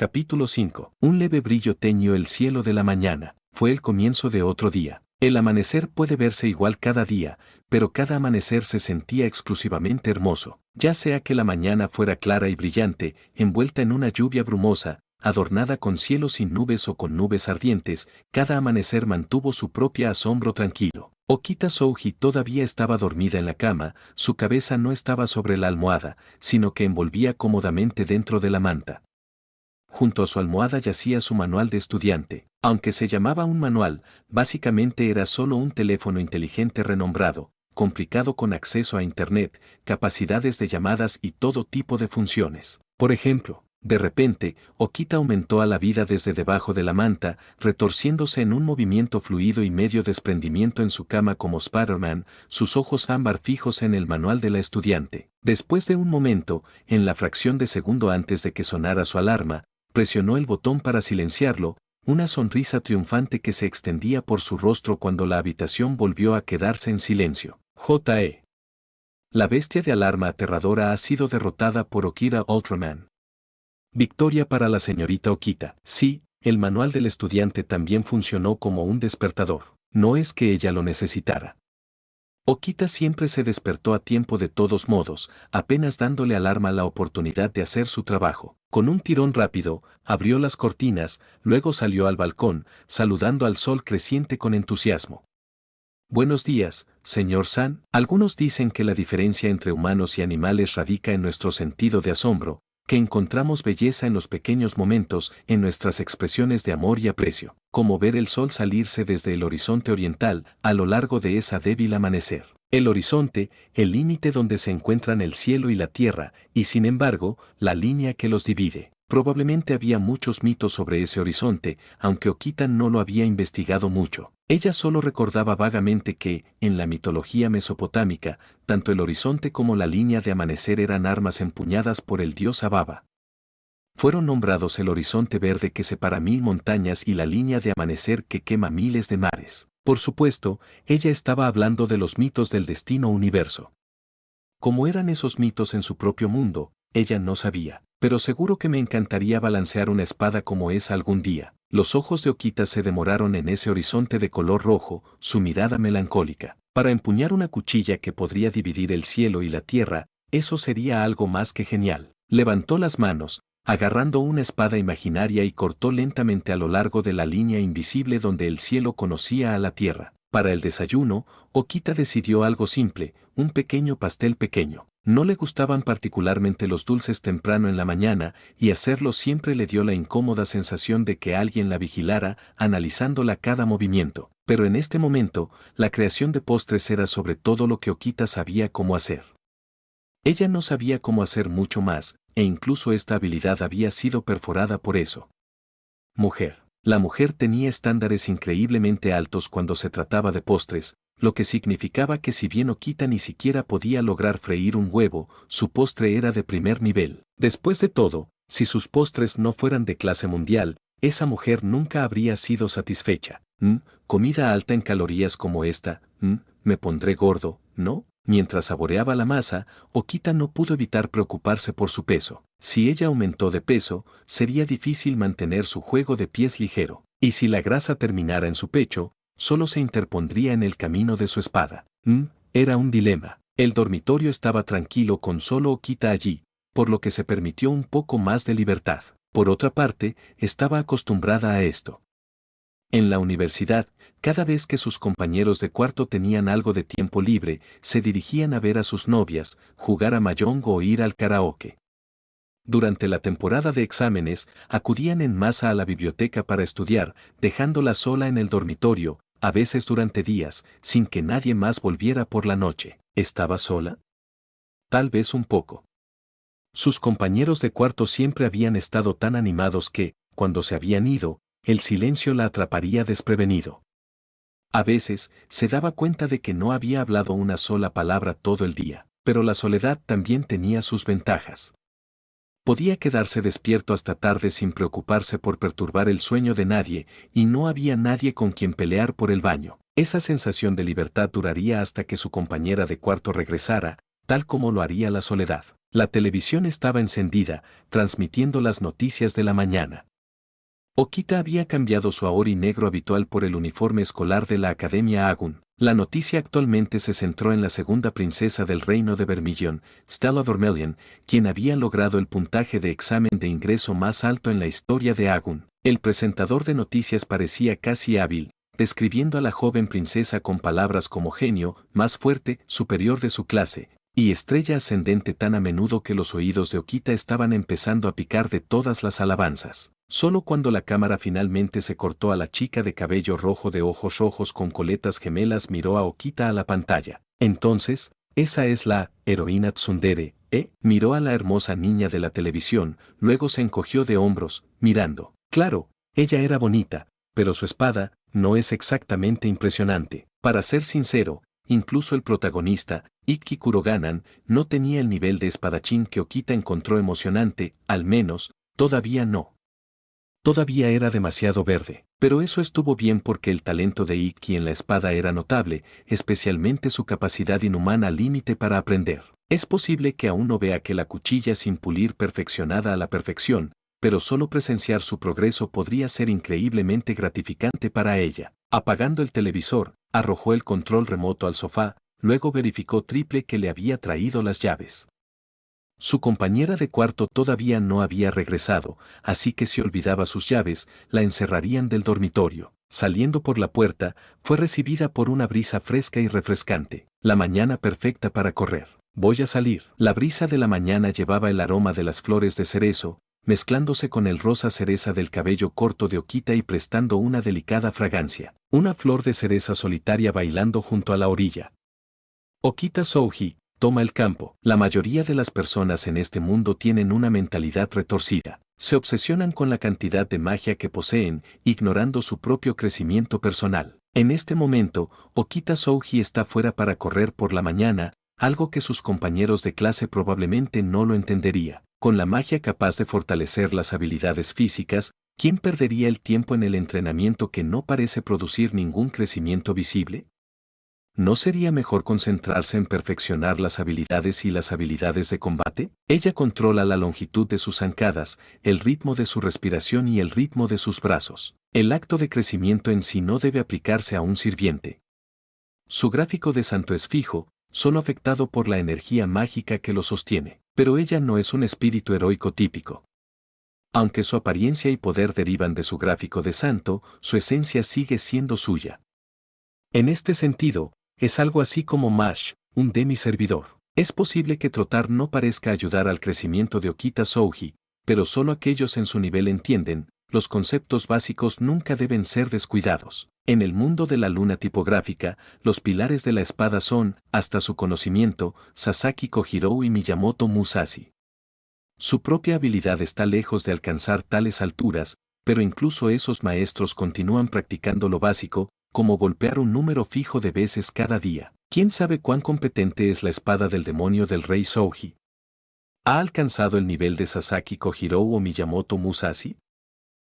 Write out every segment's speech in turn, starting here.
Capítulo 5. Un leve brillo teñió el cielo de la mañana. Fue el comienzo de otro día. El amanecer puede verse igual cada día, pero cada amanecer se sentía exclusivamente hermoso. Ya sea que la mañana fuera clara y brillante, envuelta en una lluvia brumosa, adornada con cielos sin nubes o con nubes ardientes, cada amanecer mantuvo su propio asombro tranquilo. Okita Souji todavía estaba dormida en la cama, su cabeza no estaba sobre la almohada, sino que envolvía cómodamente dentro de la manta. Junto a su almohada yacía su manual de estudiante. Aunque se llamaba un manual, básicamente era solo un teléfono inteligente renombrado, complicado con acceso a Internet, capacidades de llamadas y todo tipo de funciones. Por ejemplo, de repente, Okita aumentó a la vida desde debajo de la manta, retorciéndose en un movimiento fluido y medio desprendimiento en su cama como Spider-Man, sus ojos ámbar fijos en el manual de la estudiante. Después de un momento, en la fracción de segundo antes de que sonara su alarma, presionó el botón para silenciarlo, una sonrisa triunfante que se extendía por su rostro cuando la habitación volvió a quedarse en silencio. J.E. La bestia de alarma aterradora ha sido derrotada por Okita Ultraman. Victoria para la señorita Okita. Sí, el manual del estudiante también funcionó como un despertador. No es que ella lo necesitara. Okita siempre se despertó a tiempo de todos modos, apenas dándole alarma la oportunidad de hacer su trabajo. Con un tirón rápido, abrió las cortinas, luego salió al balcón, saludando al sol creciente con entusiasmo. Buenos días, señor San. Algunos dicen que la diferencia entre humanos y animales radica en nuestro sentido de asombro, que encontramos belleza en los pequeños momentos, en nuestras expresiones de amor y aprecio, como ver el sol salirse desde el horizonte oriental a lo largo de esa débil amanecer. El horizonte, el límite donde se encuentran el cielo y la tierra, y sin embargo, la línea que los divide. Probablemente había muchos mitos sobre ese horizonte, aunque Okita no lo había investigado mucho. Ella solo recordaba vagamente que, en la mitología mesopotámica, tanto el horizonte como la línea de amanecer eran armas empuñadas por el dios Ababa. Fueron nombrados el horizonte verde que separa 1000 montañas y la línea de amanecer que quema miles de mares. Por supuesto, ella estaba hablando de los mitos del destino universo. ¿Cómo eran esos mitos en su propio mundo? Ella no sabía, pero seguro que me encantaría balancear una espada como esa algún día. Los ojos de Okita se demoraron en ese horizonte de color rojo, su mirada melancólica. Para empuñar una cuchilla que podría dividir el cielo y la tierra, eso sería algo más que genial. Levantó las manos, agarrando una espada imaginaria y cortó lentamente a lo largo de la línea invisible donde el cielo conocía a la tierra. Para el desayuno, Okita decidió algo simple, un pequeño pastel pequeño. No le gustaban particularmente los dulces temprano en la mañana, y hacerlo siempre le dio la incómoda sensación de que alguien la vigilara, analizándola cada movimiento. Pero en este momento, la creación de postres era sobre todo lo que Okita sabía cómo hacer. Ella no sabía cómo hacer mucho más, e incluso esta habilidad había sido perforada por eso. Mujer. La mujer tenía estándares increíblemente altos cuando se trataba de postres, lo que significaba que si bien Okita ni siquiera podía lograr freír un huevo, su postre era de primer nivel. Después de todo, si sus postres no fueran de clase mundial, esa mujer nunca habría sido satisfecha. Comida alta en calorías como esta, me pondré gordo, ¿no? Mientras saboreaba la masa, Okita no pudo evitar preocuparse por su peso. Si ella aumentó de peso, sería difícil mantener su juego de pies ligero. Y si la grasa terminara en su pecho, solo se interpondría en el camino de su espada. Era un dilema. El dormitorio estaba tranquilo con solo Okita allí, por lo que se permitió un poco más de libertad. Por otra parte, estaba acostumbrada a esto. En la universidad, cada vez que sus compañeros de cuarto tenían algo de tiempo libre, se dirigían a ver a sus novias, jugar a mahjong o ir al karaoke. Durante la temporada de exámenes, acudían en masa a la biblioteca para estudiar, dejándola sola en el dormitorio, a veces durante días, sin que nadie más volviera por la noche. ¿Estaba sola? Tal vez un poco. Sus compañeros de cuarto siempre habían estado tan animados que, cuando se habían ido, el silencio la atraparía desprevenido. A veces, se daba cuenta de que no había hablado una sola palabra todo el día, pero la soledad también tenía sus ventajas. Podía quedarse despierto hasta tarde sin preocuparse por perturbar el sueño de nadie, y no había nadie con quien pelear por el baño. Esa sensación de libertad duraría hasta que su compañera de cuarto regresara, tal como lo haría la soledad. La televisión estaba encendida, transmitiendo las noticias de la mañana. Okita había cambiado su aori negro habitual por el uniforme escolar de la Academia Agun. La noticia actualmente se centró en la segunda princesa del reino de Vermilion, Stella Dormelion, quien había logrado el puntaje de examen de ingreso más alto en la historia de Agun. El presentador de noticias parecía casi hábil, describiendo a la joven princesa con palabras como genio, más fuerte, superior de su clase, y estrella ascendente tan a menudo que los oídos de Okita estaban empezando a picar de todas las alabanzas. Solo cuando la cámara finalmente se cortó a la chica de cabello rojo de ojos rojos con coletas gemelas miró a Okita a la pantalla. Entonces, esa es la heroína tsundere, miró a la hermosa niña de la televisión, luego se encogió de hombros, mirando. Claro, ella era bonita, pero su espada no es exactamente impresionante. Para ser sincero, incluso el protagonista, Ikki Kuroganan, no tenía el nivel de espadachín que Okita encontró emocionante, al menos, todavía no. Todavía era demasiado verde, pero eso estuvo bien porque el talento de Ikki en la espada era notable, especialmente su capacidad inhumana límite para aprender. Es posible que aún no vea que la cuchilla sin pulir perfeccionada a la perfección, pero solo presenciar su progreso podría ser increíblemente gratificante para ella. Apagando el televisor, arrojó el control remoto al sofá, luego verificó triple que le había traído las llaves. Su compañera de cuarto todavía no había regresado, así que si olvidaba sus llaves, la encerrarían del dormitorio. Saliendo por la puerta, fue recibida por una brisa fresca y refrescante. La mañana perfecta para correr. Voy a salir. La brisa de la mañana llevaba el aroma de las flores de cerezo, mezclándose con el rosa cereza del cabello corto de Okita y prestando una delicada fragancia. Una flor de cereza solitaria bailando junto a la orilla. Okita Souji toma el campo. La mayoría de las personas en este mundo tienen una mentalidad retorcida. Se obsesionan con la cantidad de magia que poseen, ignorando su propio crecimiento personal. En este momento, Okita Souji está fuera para correr por la mañana, algo que sus compañeros de clase probablemente no lo entendería. Con la magia capaz de fortalecer las habilidades físicas, ¿quién perdería el tiempo en el entrenamiento que no parece producir ningún crecimiento visible? ¿No sería mejor concentrarse en perfeccionar las habilidades y las habilidades de combate? Ella controla la longitud de sus zancadas, el ritmo de su respiración y el ritmo de sus brazos. El acto de crecimiento en sí no debe aplicarse a un sirviente. Su gráfico de santo es fijo, solo afectado por la energía mágica que lo sostiene. Pero ella no es un espíritu heroico típico. Aunque su apariencia y poder derivan de su gráfico de santo, su esencia sigue siendo suya. En este sentido, es algo así como Mash, un demi-servidor. Es posible que trotar no parezca ayudar al crecimiento de Okita Souji, pero solo aquellos en su nivel entienden, los conceptos básicos nunca deben ser descuidados. En el mundo de la luna tipográfica, los pilares de la espada son, hasta su conocimiento, Sasaki Kojirou y Miyamoto Musashi. Su propia habilidad está lejos de alcanzar tales alturas, pero incluso esos maestros continúan practicando lo básico, como golpear un número fijo de veces cada día. ¿Quién sabe cuán competente es la espada del demonio del rey Souji? ¿Ha alcanzado el nivel de Sasaki Kojirou o Miyamoto Musashi?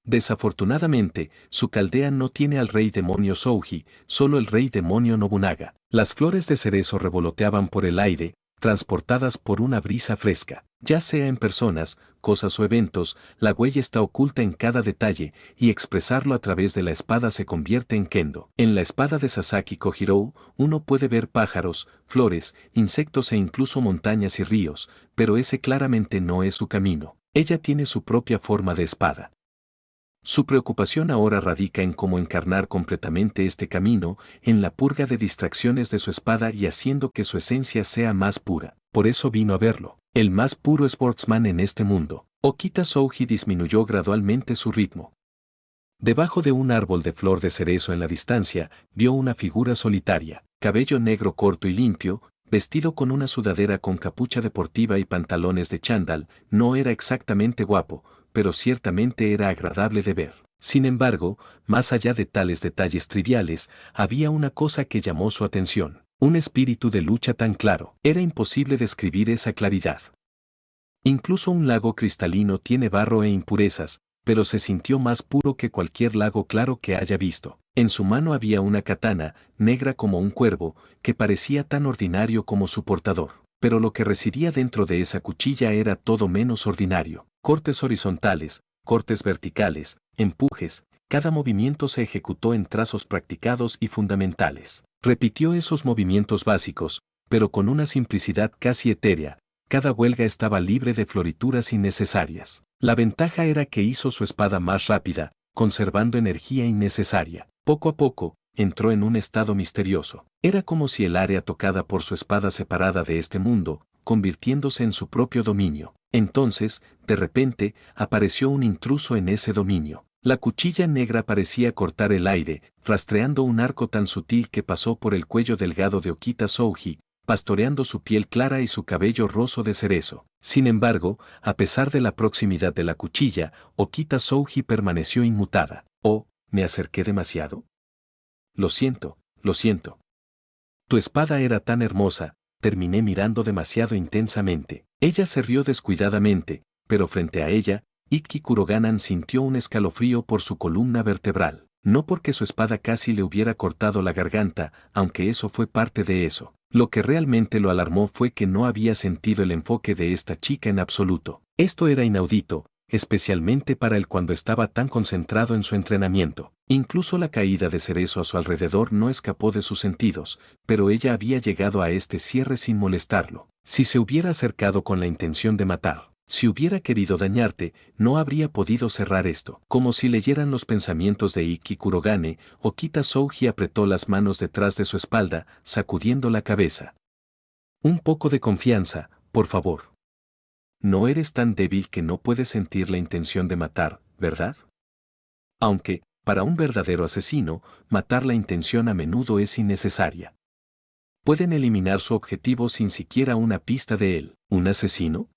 Desafortunadamente, su caldea no tiene al rey demonio Souji, solo el rey demonio Nobunaga. Las flores de cerezo revoloteaban por el aire, transportadas por una brisa fresca. Ya sea en personas, cosas o eventos, la huella está oculta en cada detalle, y expresarlo a través de la espada se convierte en kendo. En la espada de Sasaki Kojirou, uno puede ver pájaros, flores, insectos e incluso montañas y ríos, pero ese claramente no es su camino. Ella tiene su propia forma de espada. Su preocupación ahora radica en cómo encarnar completamente este camino, en la purga de distracciones de su espada y haciendo que su esencia sea más pura. Por eso vino a verlo, el más puro sportsman en este mundo. Okita Souji disminuyó gradualmente su ritmo. Debajo de un árbol de flor de cerezo en la distancia, vio una figura solitaria, cabello negro corto y limpio, vestido con una sudadera con capucha deportiva y pantalones de chándal. No era exactamente guapo, pero ciertamente era agradable de ver. Sin embargo, más allá de tales detalles triviales, había una cosa que llamó su atención, un espíritu de lucha tan claro. Era imposible describir esa claridad. Incluso un lago cristalino tiene barro e impurezas, pero se sintió más puro que cualquier lago claro que haya visto. En su mano había una katana, negra como un cuervo, que parecía tan ordinario como su portador. pero lo que residía dentro de esa cuchilla era todo menos ordinario. Cortes horizontales, cortes verticales, empujes, cada movimiento se ejecutó en trazos practicados y fundamentales. Repitió esos movimientos básicos, pero con una simplicidad casi etérea. Cada huelga estaba libre de florituras innecesarias. La ventaja era que hizo su espada más rápida, conservando energía innecesaria. Poco a poco, entró en un estado misterioso. Era como si el área tocada por su espada separada de este mundo, convirtiéndose en su propio dominio. Entonces, de repente, apareció un intruso en ese dominio. La cuchilla negra parecía cortar el aire, rastreando un arco tan sutil que pasó por el cuello delgado de Okita Souji, pastoreando su piel clara y su cabello roso de cerezo. Sin embargo, a pesar de la proximidad de la cuchilla, Okita Souji permaneció inmutada. «Oh, ¿me acerqué demasiado? Lo siento, lo siento. Tu espada era tan hermosa, terminé mirando demasiado intensamente». Ella se rió descuidadamente, pero frente a ella, Ikki Kuroganan sintió un escalofrío por su columna vertebral. No porque su espada casi le hubiera cortado la garganta, aunque eso fue parte de eso. Lo que realmente lo alarmó fue que no había sentido el enfoque de esta chica en absoluto. Esto era inaudito, especialmente para él cuando estaba tan concentrado en su entrenamiento. Incluso la caída de Cerezo a su alrededor no escapó de sus sentidos, pero ella había llegado a este cierre sin molestarlo. Si se hubiera acercado con la intención de matar, si hubiera querido dañarte, no habría podido cerrar esto. Como si leyeran los pensamientos de Ikki Kurogane, Okita Souji apretó las manos detrás de su espalda, sacudiendo la cabeza. Un poco de confianza, por favor. No eres tan débil que no puedes sentir la intención de matar, ¿verdad? Aunque, para un verdadero asesino, matar la intención a menudo es innecesaria. Pueden eliminar su objetivo sin siquiera una pista de él. ¿Un asesino?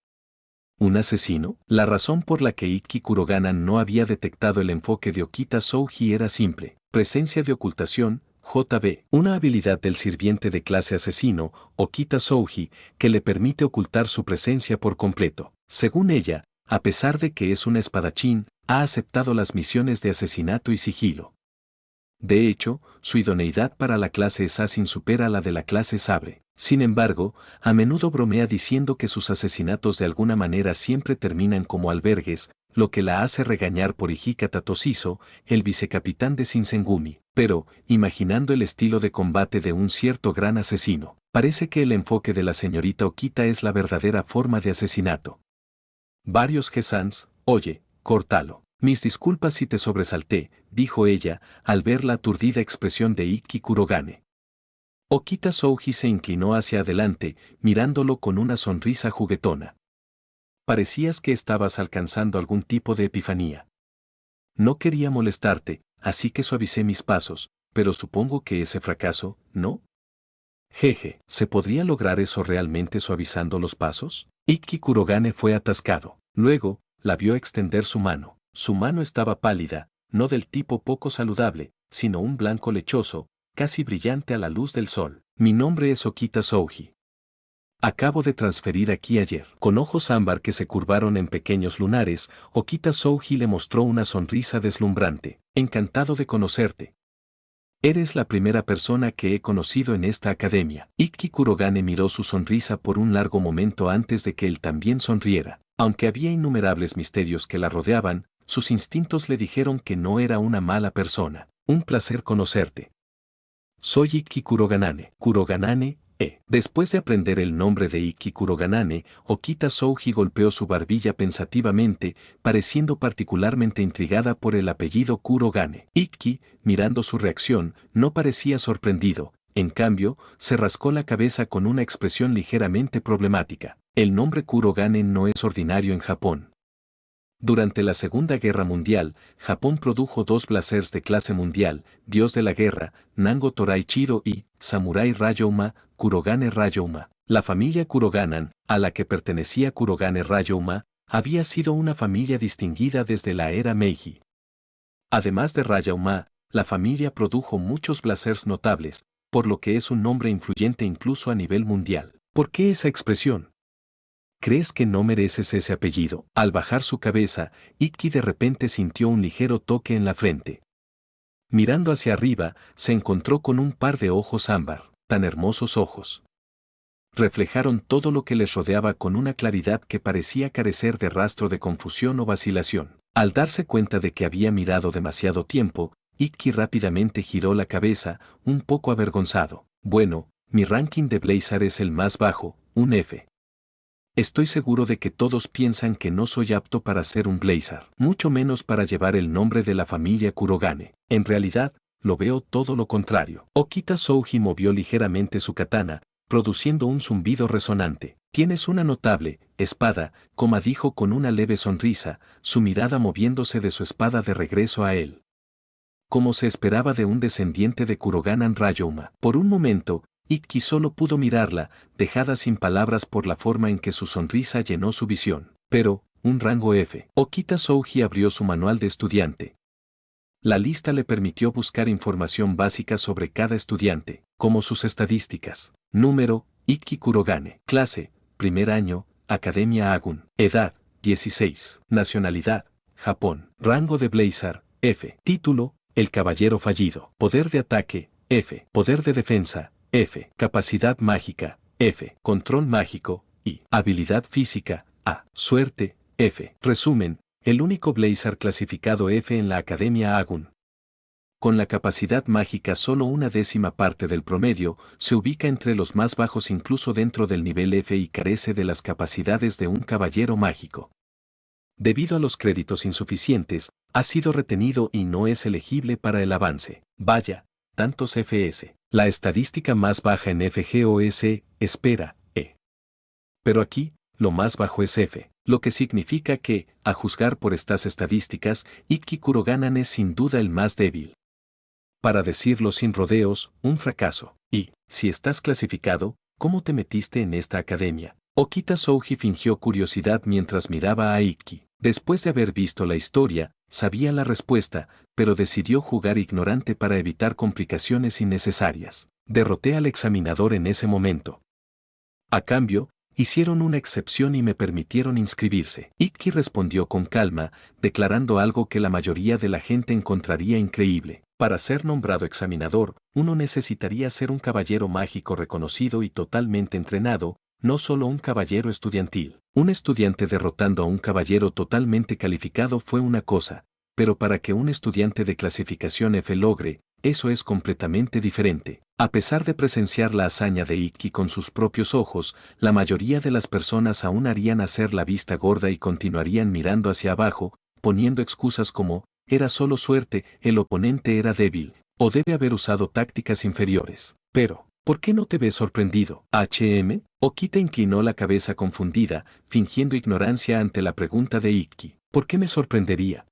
¿Un asesino? La razón por la que Ikki Kuroganan no había detectado el enfoque de Okita Souji era simple. Presencia de ocultación, JB, una habilidad del sirviente de clase asesino, Okita Souji, que le permite ocultar su presencia por completo. Según ella, a pesar de que es un espadachín, ha aceptado las misiones de asesinato y sigilo. De hecho, su idoneidad para la clase Assassin supera a la de la clase Sabre. Sin embargo, a menudo bromea diciendo que sus asesinatos de alguna manera siempre terminan como albergues, lo que la hace regañar por Hijikata Toshizo, el vicecapitán de Shinsengumi. Pero, imaginando el estilo de combate de un cierto gran asesino, parece que el enfoque de la señorita Okita es la verdadera forma de asesinato. Varios Gesans, oye, córtalo. Mis disculpas si te sobresalté, dijo ella, al ver la aturdida expresión de Ikki Kurogane. Okita Souji se inclinó hacia adelante, mirándolo con una sonrisa juguetona. Parecías que estabas alcanzando algún tipo de epifanía. No quería molestarte, así que suavicé mis pasos, pero supongo que ese fracaso, ¿no? Jeje, ¿se podría lograr eso realmente suavizando los pasos? Ikki Kurogane fue atascado. Luego, la vio extender su mano. Su mano estaba pálida, no del tipo poco saludable, sino un blanco lechoso, casi brillante a la luz del sol. Mi nombre es Okita Souji. Acabo de transferir aquí ayer. Con ojos ámbar que se curvaron en pequeños lunares, Okita Souji le mostró una sonrisa deslumbrante. Encantado de conocerte. Eres la primera persona que he conocido en esta academia. Ikki Kurogane miró su sonrisa por un largo momento antes de que él también sonriera. Aunque había innumerables misterios que la rodeaban, sus instintos le dijeron que no era una mala persona. Un placer conocerte. Soy Ikki Kuroganane. Kuroganane, Después de aprender el nombre de Ikki Kuroganane, Okita Souji golpeó su barbilla pensativamente, pareciendo particularmente intrigada por el apellido Kurogane. Ikki, mirando su reacción, no parecía sorprendido. En cambio, se rascó la cabeza con una expresión ligeramente problemática. El nombre Kurogane no es ordinario en Japón. Durante la Segunda Guerra Mundial, Japón produjo dos blazers de clase mundial, Dios de la Guerra, Nango Toraichiro y Samurai Rayouma, Kurogane Rayouma. La familia Kuroganan, a la que pertenecía Kurogane Rayouma, había sido una familia distinguida desde la era Meiji. Además de Rayouma, la familia produjo muchos blazers notables, por lo que es un nombre influyente incluso a nivel mundial. ¿Por qué esa expresión? ¿Crees que no mereces ese apellido? Al bajar su cabeza, Ikki de repente sintió un ligero toque en la frente. Mirando hacia arriba, se encontró con un par de ojos ámbar, tan hermosos ojos. reflejaron todo lo que les rodeaba con una claridad que parecía carecer de rastro de confusión o vacilación. Al darse cuenta de que había mirado demasiado tiempo, Ikki rápidamente giró la cabeza, un poco avergonzado. Bueno, mi ranking de Blazer es el más bajo, un F. Estoy seguro de que todos piensan que no soy apto para ser un Blazer, mucho menos para llevar el nombre de la familia Kurogane. En realidad, lo veo todo lo contrario. Okita Souji movió ligeramente su katana, produciendo un zumbido resonante. Tienes una notable espada, como dijo con una leve sonrisa, su mirada moviéndose de su espada de regreso a él. Como se esperaba de un descendiente de Kuroganan Ryouma. Por un momento, Ikki solo pudo mirarla, dejada sin palabras por la forma en que su sonrisa llenó su visión. Pero, un rango F. Okita Souji abrió su manual de estudiante. La lista le permitió buscar información básica sobre cada estudiante, como sus estadísticas. Número, Ikki Kurogane. Clase, primer año, Academia Agun. Edad, 16. Nacionalidad, Japón. Rango de Blazer, F. Título, El Caballero Fallido. Poder de ataque, F. Poder de defensa, F. Capacidad mágica, F. Control mágico, I. Habilidad física, A. Suerte, F. Resumen, el único Blazer clasificado F en la Academia Agun. Con la capacidad mágica solo una décima parte del promedio, se ubica entre los más bajos incluso dentro del nivel F y carece de las capacidades de un caballero mágico. Debido a los créditos insuficientes, ha sido retenido y no es elegible para el avance. Vaya, tantos FS. La estadística más baja en FGOS, espera, E. Pero aquí, lo más bajo es F, lo que significa que, a juzgar por estas estadísticas, Ikki Kuroganan es sin duda el más débil. Para decirlo sin rodeos, un fracaso. Y, si estás clasificado, ¿cómo te metiste en esta academia? Okita Souji fingió curiosidad mientras miraba a Ikki. Después de haber visto la historia, sabía la respuesta, pero decidió jugar ignorante para evitar complicaciones innecesarias. Derroté al examinador en ese momento. A cambio, hicieron una excepción y me permitieron inscribirse. Ikki respondió con calma, declarando algo que la mayoría de la gente encontraría increíble. Para ser nombrado examinador, uno necesitaría ser un caballero mágico reconocido y totalmente entrenado, no solo un caballero estudiantil. Un estudiante derrotando a un caballero totalmente calificado fue una cosa, pero para que un estudiante de clasificación F logre, eso es completamente diferente. A pesar de presenciar la hazaña de Ikki con sus propios ojos, la mayoría de las personas aún harían hacer la vista gorda y continuarían mirando hacia abajo, poniendo excusas como, era solo suerte, el oponente era débil, o debe haber usado tácticas inferiores. Pero, ¿por qué no te ves sorprendido? ¿HM? Okita inclinó la cabeza confundida, fingiendo ignorancia ante la pregunta de Ikki. ¿Por qué me sorprendería?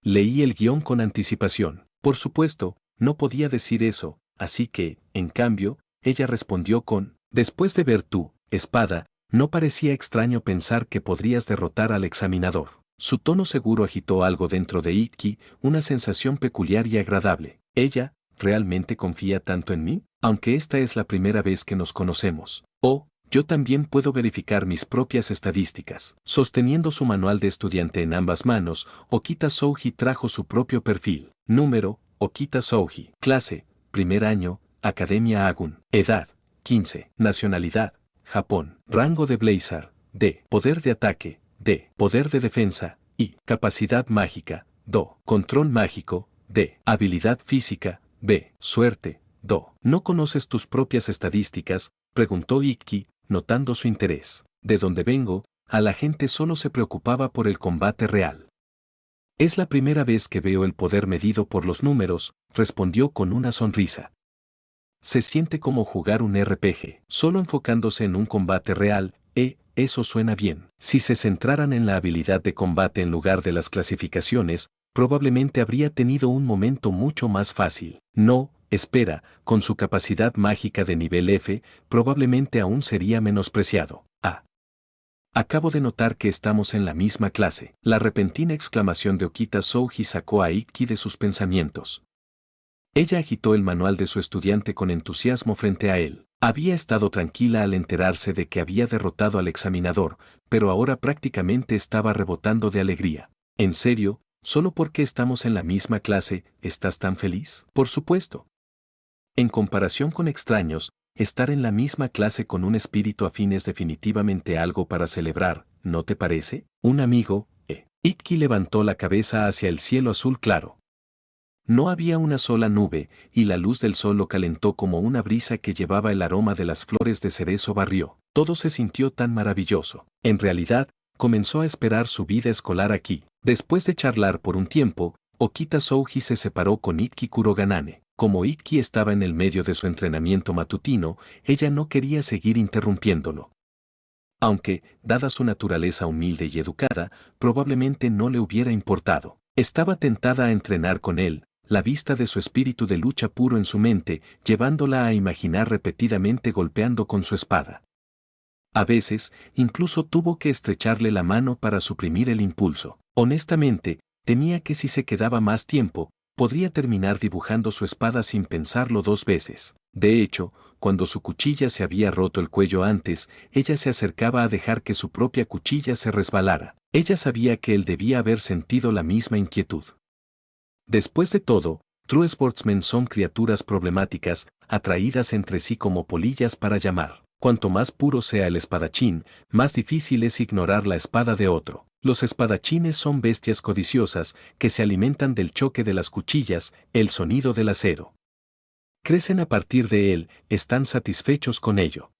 Leí el guión con anticipación. Por supuesto, no podía decir eso, así que, en cambio, ella respondió con, después de ver tu espada, no parecía extraño pensar que podrías derrotar al examinador. Su tono seguro agitó algo dentro de Ikki, una sensación peculiar y agradable. ¿Ella realmente confía tanto en mí? Aunque esta es la primera vez que nos conocemos. Oh, yo también puedo verificar mis propias estadísticas. Sosteniendo su manual de estudiante en ambas manos, Okita Souji trajo su propio perfil. Número, Okita Souji. Clase, primer año, Academia Agun. Edad, 15. Nacionalidad, Japón. Rango de Blazer, D. Poder de ataque, D. Poder de defensa, I. Capacidad mágica, Do. Control mágico, D. Habilidad física, B. Suerte, Do. ¿No conoces tus propias estadísticas?, preguntó Ikki, notando su interés. De donde vengo, a la gente solo se preocupaba por el combate real. Es la primera vez que veo el poder medido por los números, respondió con una sonrisa. Se siente como jugar un RPG, solo enfocándose en un combate real, eso suena bien. Si se centraran en la habilidad de combate en lugar de las clasificaciones, probablemente habría tenido un momento mucho más fácil. No, espera, con su capacidad mágica de nivel F, probablemente aún sería menospreciado. Acabo de notar que estamos en la misma clase. La repentina exclamación de Okita Souji sacó a Ikki de sus pensamientos. Ella agitó el manual de su estudiante con entusiasmo frente a él. Había estado tranquila al enterarse de que había derrotado al examinador, pero ahora prácticamente estaba rebotando de alegría. ¿En serio? ¿Solo porque estamos en la misma clase, estás tan feliz? Por supuesto. En comparación con extraños, estar en la misma clase con un espíritu afín es definitivamente algo para celebrar, ¿no te parece? Un amigo, Ikki levantó la cabeza hacia el cielo azul claro. No había una sola nube, y la luz del sol lo calentó como una brisa que llevaba el aroma de las flores de cerezo barrió. Todo se sintió tan maravilloso. En realidad, comenzó a esperar su vida escolar aquí. Después de charlar por un tiempo, Okita Souji se separó con Ikki Kuroganane. Como Ikki estaba en el medio de su entrenamiento matutino, ella no quería seguir interrumpiéndolo. Aunque, dada su naturaleza humilde y educada, probablemente no le hubiera importado. Estaba tentada a entrenar con él, la vista de su espíritu de lucha puro en su mente, llevándola a imaginar repetidamente golpeando con su espada. A veces, incluso tuvo que estrecharle la mano para suprimir el impulso. Honestamente, temía que si se quedaba más tiempo, podría terminar dibujando su espada sin pensarlo dos veces. De hecho, cuando su cuchilla se había roto el cuello antes, ella se acercaba a dejar que su propia cuchilla se resbalara. Ella sabía que él debía haber sentido la misma inquietud. Después de todo, True Sportsmen son criaturas problemáticas, atraídas entre sí como polillas para llamar. Cuanto más puro sea el espadachín, más difícil es ignorar la espada de otro. Los espadachines son bestias codiciosas que se alimentan del choque de las cuchillas, el sonido del acero. Crecen a partir de él, están satisfechos con ello.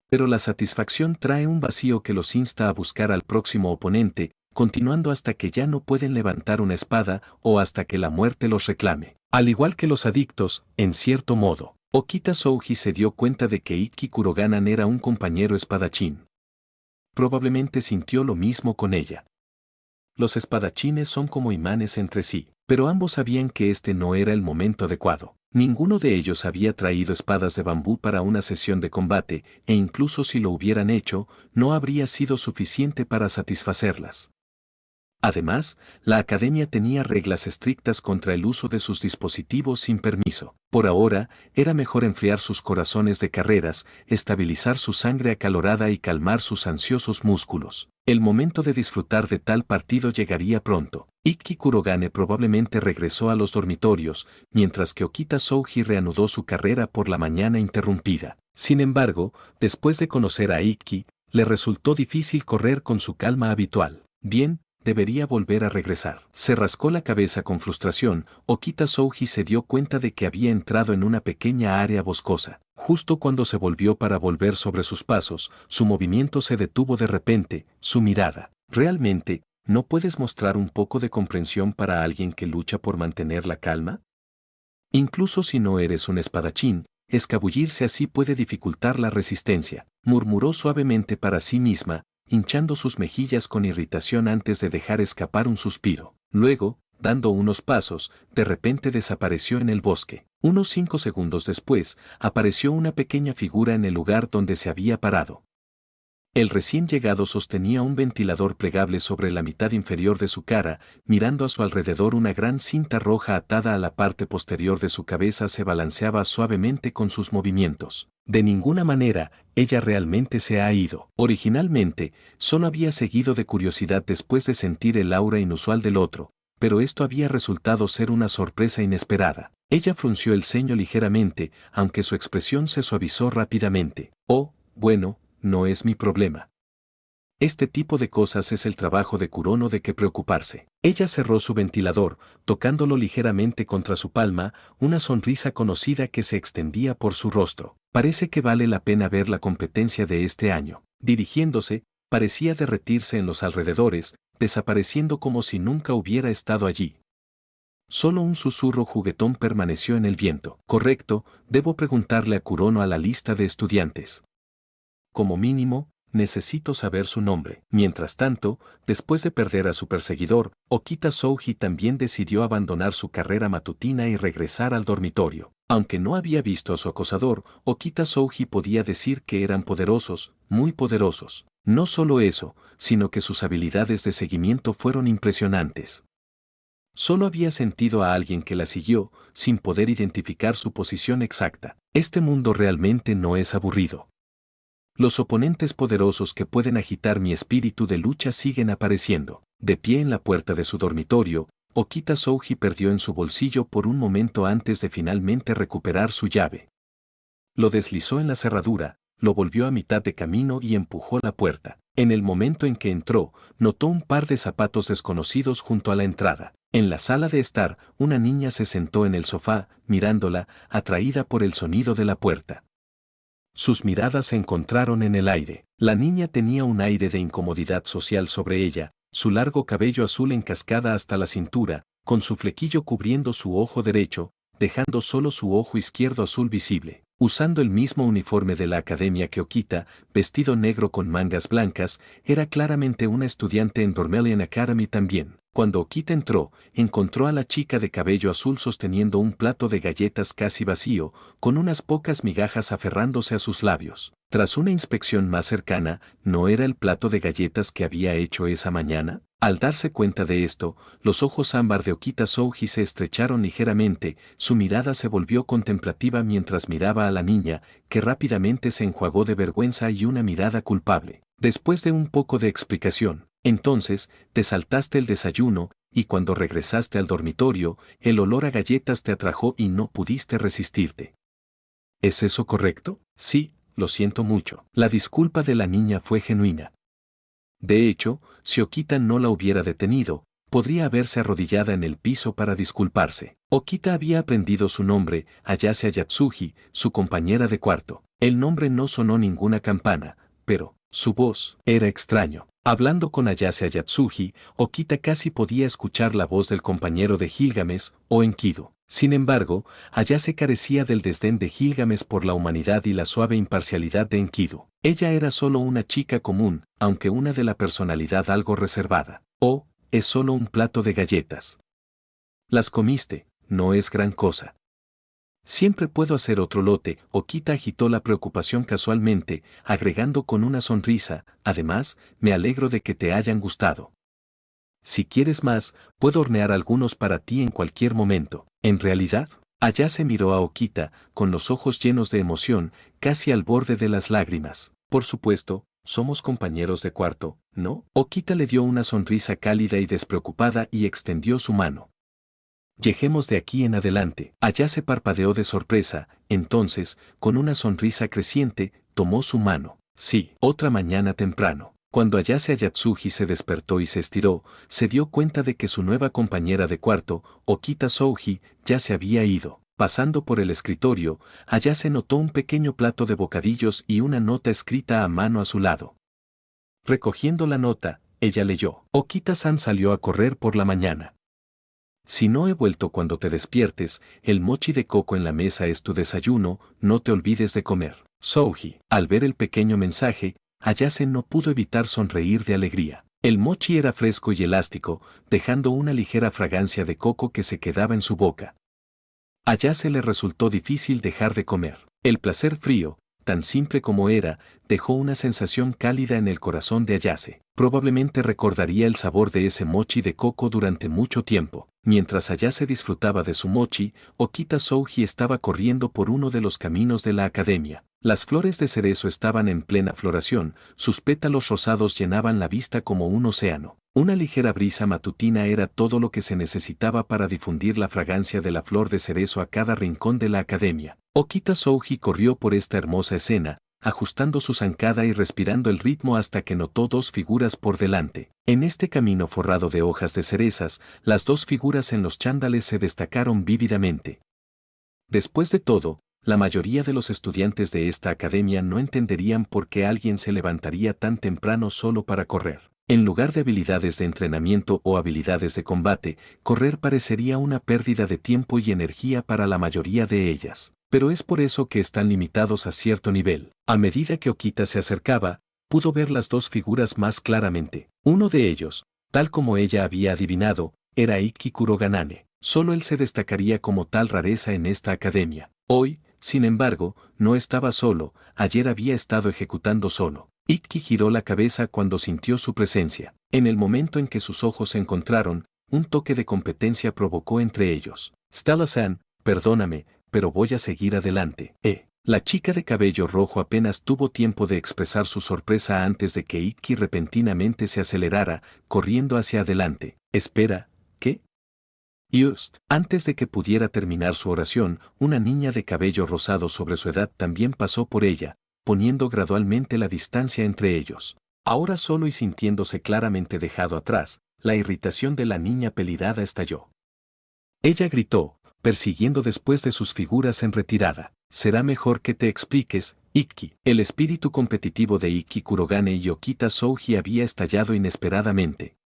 Pero la satisfacción trae un vacío que los insta a buscar al próximo oponente, continuando hasta que ya no pueden levantar una espada o hasta que la muerte los reclame. Al igual que los adictos, en cierto modo, Okita Souji se dio cuenta de que Ikki Kuroganan era un compañero espadachín. Probablemente sintió lo mismo con ella. Los espadachines son como imanes entre sí, pero ambos sabían que este no era el momento adecuado. Ninguno de ellos había traído espadas de bambú para una sesión de combate, e incluso si lo hubieran hecho, no habría sido suficiente para satisfacerlas. Además, la academia tenía reglas estrictas contra el uso de sus dispositivos sin permiso. Por ahora, era mejor enfriar sus corazones de carreras, estabilizar su sangre acalorada y calmar sus ansiosos músculos. El momento de disfrutar de tal partido llegaría pronto. Ikki Kurogane probablemente regresó a los dormitorios, mientras que Okita Souji reanudó su carrera por la mañana interrumpida. Sin embargo, después de conocer a Ikki, le resultó difícil correr con su calma habitual. Bien, debería volver a regresar. Se rascó la cabeza con frustración. Okita Souji se dio cuenta de que había entrado en una pequeña área boscosa. Justo cuando se volvió para volver sobre sus pasos, su movimiento se detuvo de repente, su mirada. ¿Realmente, no puedes mostrar un poco de comprensión para alguien que lucha por mantener la calma? Incluso si no eres un espadachín, escabullirse así puede dificultar la resistencia, murmuró suavemente para sí misma, hinchando sus mejillas con irritación antes de dejar escapar un suspiro. Luego, dando unos pasos, de repente desapareció en el bosque. Unos 5 segundos después, apareció una pequeña figura en el lugar donde se había parado. El recién llegado sostenía un ventilador plegable sobre la mitad inferior de su cara, mirando a su alrededor una gran cinta roja atada a la parte posterior de su cabeza se balanceaba suavemente con sus movimientos. De ninguna manera, ella realmente se ha ido. Originalmente, solo había seguido de curiosidad después de sentir el aura inusual del otro, pero esto había resultado ser una sorpresa inesperada. Ella frunció el ceño ligeramente, aunque su expresión se suavizó rápidamente. Oh, bueno, no es mi problema. Este tipo de cosas es el trabajo de Kurono de qué preocuparse. Ella cerró su ventilador, tocándolo ligeramente contra su palma, una sonrisa conocida que se extendía por su rostro. Parece que vale la pena ver la competencia de este año. Dirigiéndose, parecía derretirse en los alrededores, desapareciendo como si nunca hubiera estado allí. Solo un susurro juguetón permaneció en el viento. Correcto, debo preguntarle a Kurono a la lista de estudiantes. Como mínimo, necesito saber su nombre. Mientras tanto, después de perder a su perseguidor, Okita Souji también decidió abandonar su carrera matutina y regresar al dormitorio. Aunque no había visto a su acosador, Okita Souji podía decir que eran poderosos, muy poderosos. No solo eso, sino que sus habilidades de seguimiento fueron impresionantes. Solo había sentido a alguien que la siguió, sin poder identificar su posición exacta. Este mundo realmente no es aburrido. Los oponentes poderosos que pueden agitar mi espíritu de lucha siguen apareciendo. De pie en la puerta de su dormitorio, Okita Souji perdió en su bolsillo por un momento antes de finalmente recuperar su llave. lo deslizó en la cerradura, lo volvió a mitad de camino y empujó la puerta. En el momento en que entró, notó un par de zapatos desconocidos junto a la entrada. En la sala de estar, una niña se sentó en el sofá, mirándola, atraída por el sonido de la puerta. Sus miradas se encontraron en el aire. La niña tenía un aire de incomodidad social sobre ella, su largo cabello azul en cascada hasta la cintura, con su flequillo cubriendo su ojo derecho, dejando solo su ojo izquierdo azul visible. Usando el mismo uniforme de la academia que Okita, vestido negro con mangas blancas, era claramente una estudiante en Dormelian Academy también. Cuando Okita entró, encontró a la chica de cabello azul sosteniendo un plato de galletas casi vacío, con unas pocas migajas aferrándose a sus labios. Tras una inspección más cercana, ¿no era el plato de galletas que había hecho esa mañana? Al darse cuenta de esto, los ojos ámbar de Okita Souji se estrecharon ligeramente, su mirada se volvió contemplativa mientras miraba a la niña, que rápidamente se enjuagó de vergüenza y una mirada culpable. Después de un poco de explicación, entonces, te saltaste el desayuno, y cuando regresaste al dormitorio, el olor a galletas te atrajo y no pudiste resistirte. ¿Es eso correcto? Sí, lo siento mucho. La disculpa de la niña fue genuina. De hecho, si Okita no la hubiera detenido, podría haberse arrodillada en el piso para disculparse. Okita había aprendido su nombre, Ayase Ayatsuji, su compañera de cuarto. El nombre no sonó ninguna campana, pero su voz era extraño. Hablando con Ayase Ayatsuji, Okita casi podía escuchar la voz del compañero de Gilgamesh, o Enkidu. Sin embargo, Ayase carecía del desdén de Gilgamesh por la humanidad y la suave imparcialidad de Enkidu. Ella era solo una chica común, aunque una de la personalidad algo reservada. Oh, es solo un plato de galletas. Las comiste, no es gran cosa. Siempre puedo hacer otro lote. Okita agitó la preocupación casualmente, agregando con una sonrisa, además, me alegro de que te hayan gustado. Si quieres más, puedo hornear algunos para ti en cualquier momento. En realidad, Ayase miró a Okita, con los ojos llenos de emoción, casi al borde de las lágrimas. Por supuesto, somos compañeros de cuarto, ¿no? Okita le dio una sonrisa cálida y despreocupada y extendió su mano. Lleguemos de aquí en adelante. Ayase parpadeó de sorpresa, entonces, con una sonrisa creciente, tomó su mano. Sí, otra mañana temprano. Cuando Ayase Ayatsuji se despertó y se estiró, se dio cuenta de que su nueva compañera de cuarto, Okita Souji, ya se había ido. Pasando por el escritorio, Ayase notó un pequeño plato de bocadillos y una nota escrita a mano a su lado. Recogiendo la nota, ella leyó. Okita-san salió a correr por la mañana. Si no he vuelto cuando te despiertes, el mochi de coco en la mesa es tu desayuno, no te olvides de comer. Souji. Al ver el pequeño mensaje, Ayase no pudo evitar sonreír de alegría. El mochi era fresco y elástico, dejando una ligera fragancia de coco que se quedaba en su boca. A Ayase le resultó difícil dejar de comer. El placer frío, tan simple como era, dejó una sensación cálida en el corazón de Ayase. Probablemente recordaría el sabor de ese mochi de coco durante mucho tiempo. Mientras Ayase disfrutaba de su mochi, Okita Souji estaba corriendo por uno de los caminos de la academia. Las flores de cerezo estaban en plena floración, sus pétalos rosados llenaban la vista como un océano. Una ligera brisa matutina era todo lo que se necesitaba para difundir la fragancia de la flor de cerezo a cada rincón de la academia. Okita Souji corrió por esta hermosa escena, ajustando su zancada y respirando el ritmo hasta que notó dos figuras por delante. En este camino forrado de hojas de cerezas, las dos figuras en los chándales se destacaron vívidamente. Después de todo, la mayoría de los estudiantes de esta academia no entenderían por qué alguien se levantaría tan temprano solo para correr. En lugar de habilidades de entrenamiento o habilidades de combate, correr parecería una pérdida de tiempo y energía para la mayoría de ellas. Pero es por eso que están limitados a cierto nivel. A medida que Okita se acercaba, pudo ver las dos figuras más claramente. Uno de ellos, tal como ella había adivinado, era Ikki Kuroganane. Solo él se destacaría como tal rareza en esta academia. Hoy, sin embargo, no estaba solo, ayer había estado ejecutando solo. Ikki giró la cabeza cuando sintió su presencia. En el momento en que sus ojos se encontraron, un toque de competencia provocó entre ellos. Stella-san, perdóname, pero voy a seguir adelante. La chica de cabello rojo apenas tuvo tiempo de expresar su sorpresa antes de que Ikki repentinamente se acelerara, corriendo hacia adelante. Espera, ¿qué? Just antes de que pudiera terminar su oración, una niña de cabello rosado sobre su edad también pasó por ella, poniendo gradualmente la distancia entre ellos. Ahora solo y sintiéndose claramente dejado atrás, la irritación de la niña pelidada estalló. Ella gritó, persiguiendo después de sus figuras en retirada. Será mejor que te expliques, Ikki. El espíritu competitivo de Ikki Kurogane y Okita Souji había estallado inesperadamente.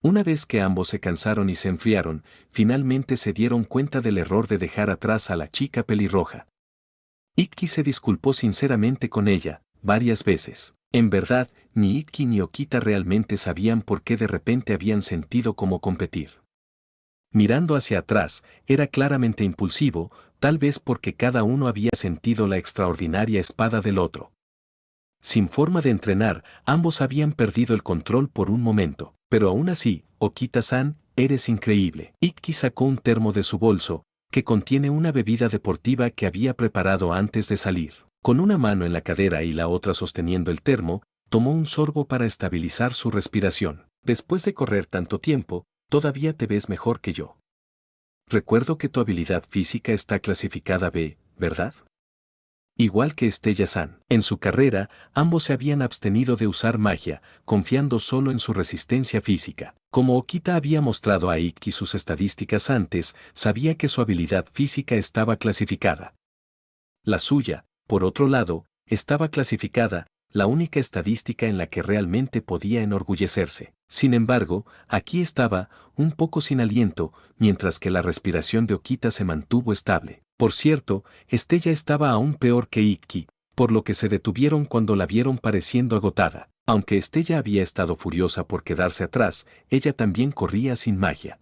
Una vez que ambos se cansaron y se enfriaron, finalmente se dieron cuenta del error de dejar atrás a la chica pelirroja. Ikki se disculpó sinceramente con ella, varias veces. En verdad, ni Ikki ni Okita realmente sabían por qué de repente habían sentido como competir. Mirando hacia atrás, era claramente impulsivo, tal vez porque cada uno había sentido la extraordinaria espada del otro. Sin forma de entrenar, ambos habían perdido el control por un momento, pero aún así, Okita-san, eres increíble. Ikki sacó un termo de su bolso, que contiene una bebida deportiva que había preparado antes de salir. Con una mano en la cadera y la otra sosteniendo el termo, tomó un sorbo para estabilizar su respiración. Después de correr tanto tiempo, todavía te ves mejor que yo. Recuerdo que tu habilidad física está clasificada B, ¿verdad? Igual que Estella-san. En su carrera, ambos se habían abstenido de usar magia, confiando solo en su resistencia física. Como Okita había mostrado a Ikki sus estadísticas antes, sabía que su habilidad física estaba clasificada. La suya, por otro lado, estaba clasificada, la única estadística en la que realmente podía enorgullecerse. Sin embargo, aquí estaba, un poco sin aliento, mientras que la respiración de Okita se mantuvo estable. Por cierto, Estella estaba aún peor que Ikki, por lo que se detuvieron cuando la vieron pareciendo agotada. Aunque Estella había estado furiosa por quedarse atrás, ella también corría sin magia.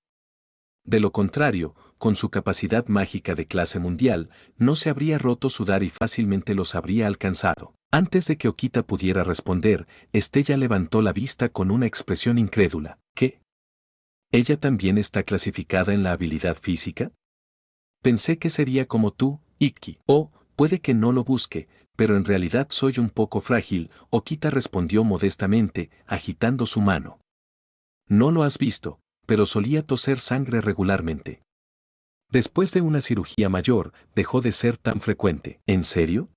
De lo contrario, con su capacidad mágica de clase mundial, no se habría roto sudar y fácilmente los habría alcanzado. Antes de que Okita pudiera responder, Estella levantó la vista con una expresión incrédula. ¿Qué? ¿Ella también está clasificada en la habilidad física? Pensé que sería como tú, Ikki. Oh, puede que no lo busque, pero en realidad soy un poco frágil, Okita respondió modestamente, agitando su mano. No lo has visto, pero solía toser sangre regularmente. Después de una cirugía mayor, dejó de ser tan frecuente. ¿En serio?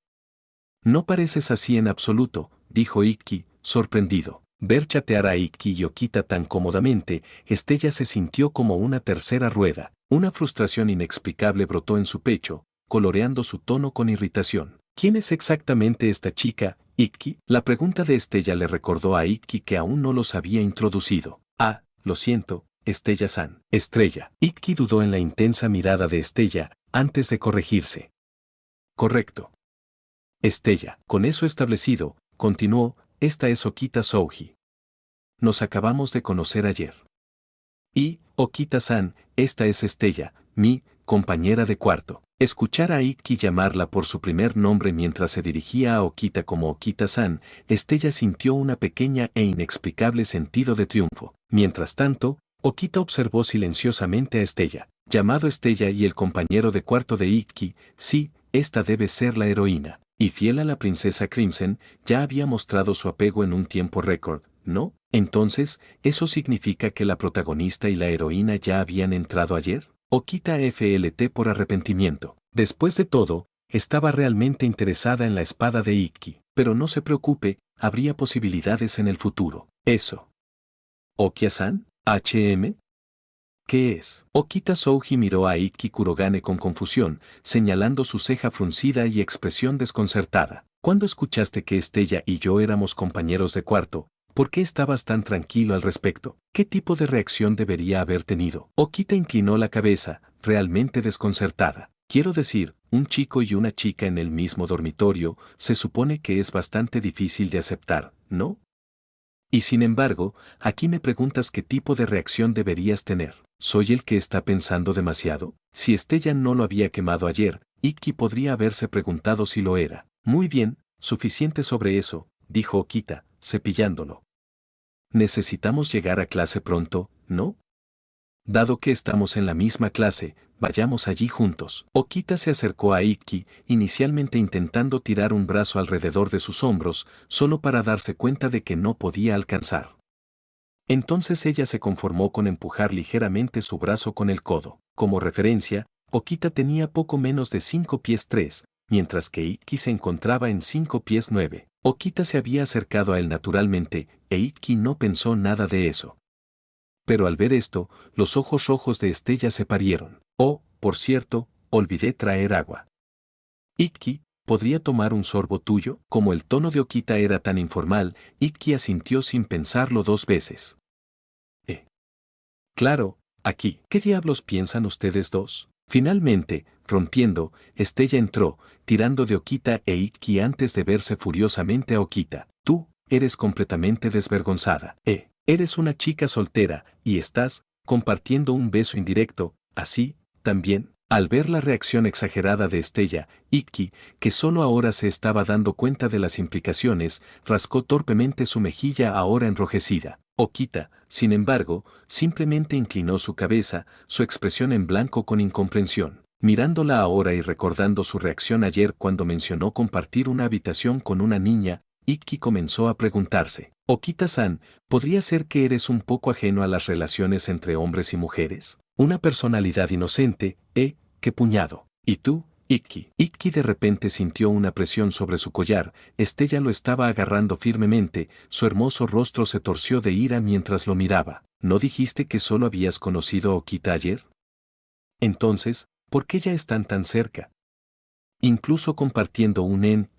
No pareces así en absoluto, dijo Ikki, sorprendido. Ver chatear a Ikki y Okita tan cómodamente, Estella se sintió como una tercera rueda. Una frustración inexplicable brotó en su pecho, coloreando su tono con irritación. ¿Quién es exactamente esta chica, Ikki? La pregunta de Estella le recordó a Ikki que aún no los había introducido. Ah, lo siento, Estella-san. Estrella. Ikki dudó en la intensa mirada de Estella, antes de corregirse. Correcto. Estella. Con eso establecido, continuó, esta es Okita Souji. Nos acabamos de conocer ayer. Y, Okita-san, esta es Estella, mi compañera de cuarto. Escuchar a Ikki llamarla por su primer nombre mientras se dirigía a Okita como Okita-san, Estella sintió una pequeña e inexplicable sentido de triunfo. Mientras tanto, Okita observó silenciosamente a Estella. Llamado Estella y el compañero de cuarto de Ikki, sí, esta debe ser la heroína. Y fiel a la princesa Crimson, ya había mostrado su apego en un tiempo récord, ¿no? Entonces, ¿eso significa que la protagonista y la heroína ya habían entrado ayer? Okita FLT por arrepentimiento. Después de todo, estaba realmente interesada en la espada de Ikki. Pero no se preocupe, habría posibilidades en el futuro. Eso. ¿Okia-san? ¿HM? ¿Qué es? Okita Souji miró a Ikki Kurogane con confusión, señalando su ceja fruncida y expresión desconcertada. ¿Cuándo escuchaste que Estella y yo éramos compañeros de cuarto? ¿Por qué estabas tan tranquilo al respecto? ¿Qué tipo de reacción debería haber tenido? Okita inclinó la cabeza, realmente desconcertada. Quiero decir, un chico y una chica en el mismo dormitorio, se supone que es bastante difícil de aceptar, ¿no? Y sin embargo, aquí me preguntas qué tipo de reacción deberías tener. ¿Soy el que está pensando demasiado? Si Estella no lo había quemado ayer, Ikki podría haberse preguntado si lo era. Muy bien, suficiente sobre eso, dijo Okita, cepillándolo. Necesitamos llegar a clase pronto, ¿no? Dado que estamos en la misma clase, vayamos allí juntos. Okita se acercó a Ikki, inicialmente intentando tirar un brazo alrededor de sus hombros, solo para darse cuenta de que no podía alcanzar. Entonces ella se conformó con empujar ligeramente su brazo con el codo. Como referencia, Okita tenía poco menos de 5 pies 3, mientras que Ikki se encontraba en 5 pies 9. Okita se había acercado a él naturalmente, e Ikki no pensó nada de eso. Pero al ver esto, los ojos rojos de Estella se parieron. Oh, por cierto, olvidé traer agua. Ikki, ¿podría tomar un sorbo tuyo? Como el tono de Okita era tan informal, Ikki asintió sin pensarlo 2 veces. Claro, aquí. ¿Qué diablos piensan ustedes dos? Finalmente, rompiendo, Estella entró, tirando de Okita e Ikki antes de verse furiosamente a Okita. Tú, eres completamente desvergonzada. Eres una chica soltera, y estás, compartiendo un beso indirecto, así, también. Al ver la reacción exagerada de Estella, Ikki, que solo ahora se estaba dando cuenta de las implicaciones, rascó torpemente su mejilla ahora enrojecida. Okita, sin embargo, simplemente inclinó su cabeza, su expresión en blanco con incomprensión. Mirándola ahora y recordando su reacción ayer cuando mencionó compartir una habitación con una niña, Ikki comenzó a preguntarse, Okita-san, ¿podría ser que eres un poco ajeno a las relaciones entre hombres y mujeres? Una personalidad inocente, qué puñado. ¿Y tú, Ikki? Ikki de repente sintió una presión sobre su collar, Estella lo estaba agarrando firmemente, su hermoso rostro se torció de ira mientras lo miraba. ¿No dijiste que solo habías conocido a Okita ayer? Entonces, ¿por qué ya están tan cerca? Incluso compartiendo un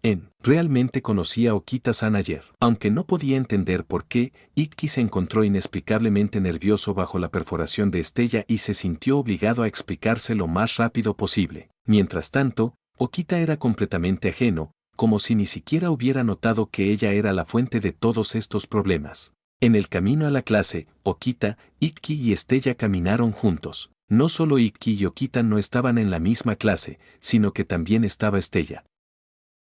realmente conocía a Okita-san ayer. Aunque no podía entender por qué, Ikki se encontró inexplicablemente nervioso bajo la perforación de Estella y se sintió obligado a explicarse lo más rápido posible. Mientras tanto, Okita era completamente ajeno, como si ni siquiera hubiera notado que ella era la fuente de todos estos problemas. En el camino a la clase, Okita, Ikki y Estella caminaron juntos. No solo Ikki y Okita no estaban en la misma clase, sino que también estaba Estella.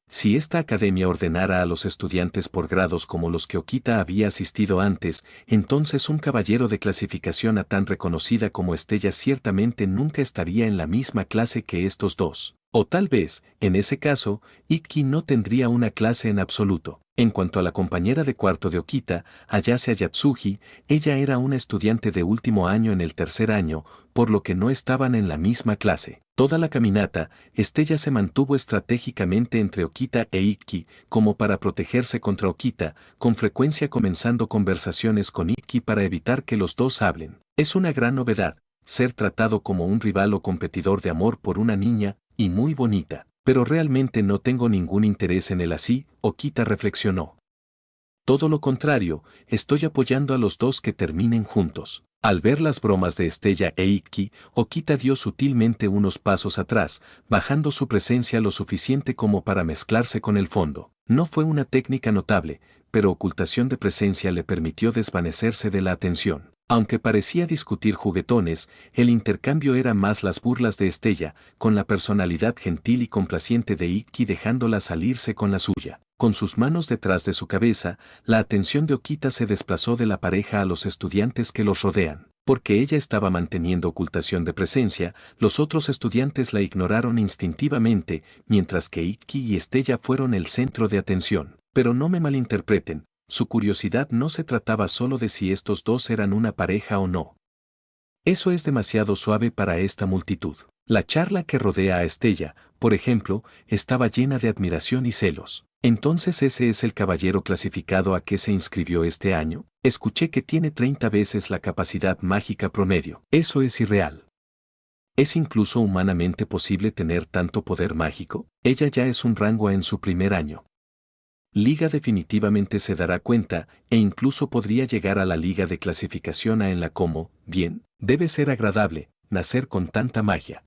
Si esta academia ordenara a los estudiantes por grados como los que Okita había asistido antes, entonces un caballero de clasificación a tan reconocida como Estella ciertamente nunca estaría en la misma clase que estos dos. O tal vez, en ese caso, Ikki no tendría una clase en absoluto. En cuanto a la compañera de cuarto de Okita, Ayase Ayatsuji, ella era una estudiante de último año en el tercer año, por lo que no estaban en la misma clase. Toda la caminata, Estella se mantuvo estratégicamente entre Okita e Ikki, como para protegerse contra Okita, con frecuencia comenzando conversaciones con Ikki para evitar que los dos hablen. Es una gran novedad, ser tratado como un rival o competidor de amor por una niña, y muy bonita. Pero realmente no tengo ningún interés en él así, Okita reflexionó. Todo lo contrario, estoy apoyando a los dos que terminen juntos. Al ver las bromas de Estella e Ikki, Okita dio sutilmente unos pasos atrás, bajando su presencia lo suficiente como para mezclarse con el fondo. No fue una técnica notable, pero ocultación de presencia le permitió desvanecerse de la atención. Aunque parecía discutir juguetones, el intercambio era más las burlas de Estella, con la personalidad gentil y complaciente de Ikki dejándola salirse con la suya. Con sus manos detrás de su cabeza, la atención de Okita se desplazó de la pareja a los estudiantes que los rodean. Porque ella estaba manteniendo ocultación de presencia, los otros estudiantes la ignoraron instintivamente, mientras que Ikki y Estella fueron el centro de atención. Pero no me malinterpreten, su curiosidad no se trataba solo de si estos dos eran una pareja o no. Eso es demasiado suave para esta multitud. La charla que rodea a Estella, por ejemplo, estaba llena de admiración y celos. Entonces ese es el caballero clasificado a que se inscribió este año. Escuché que tiene 30 veces la capacidad mágica promedio. Eso es irreal. ¿Es incluso humanamente posible tener tanto poder mágico? Ella ya es un rango A en su primer año. Liga definitivamente se dará cuenta, e incluso podría llegar a la liga de clasificación A en la como, bien, debe ser agradable, nacer con tanta magia.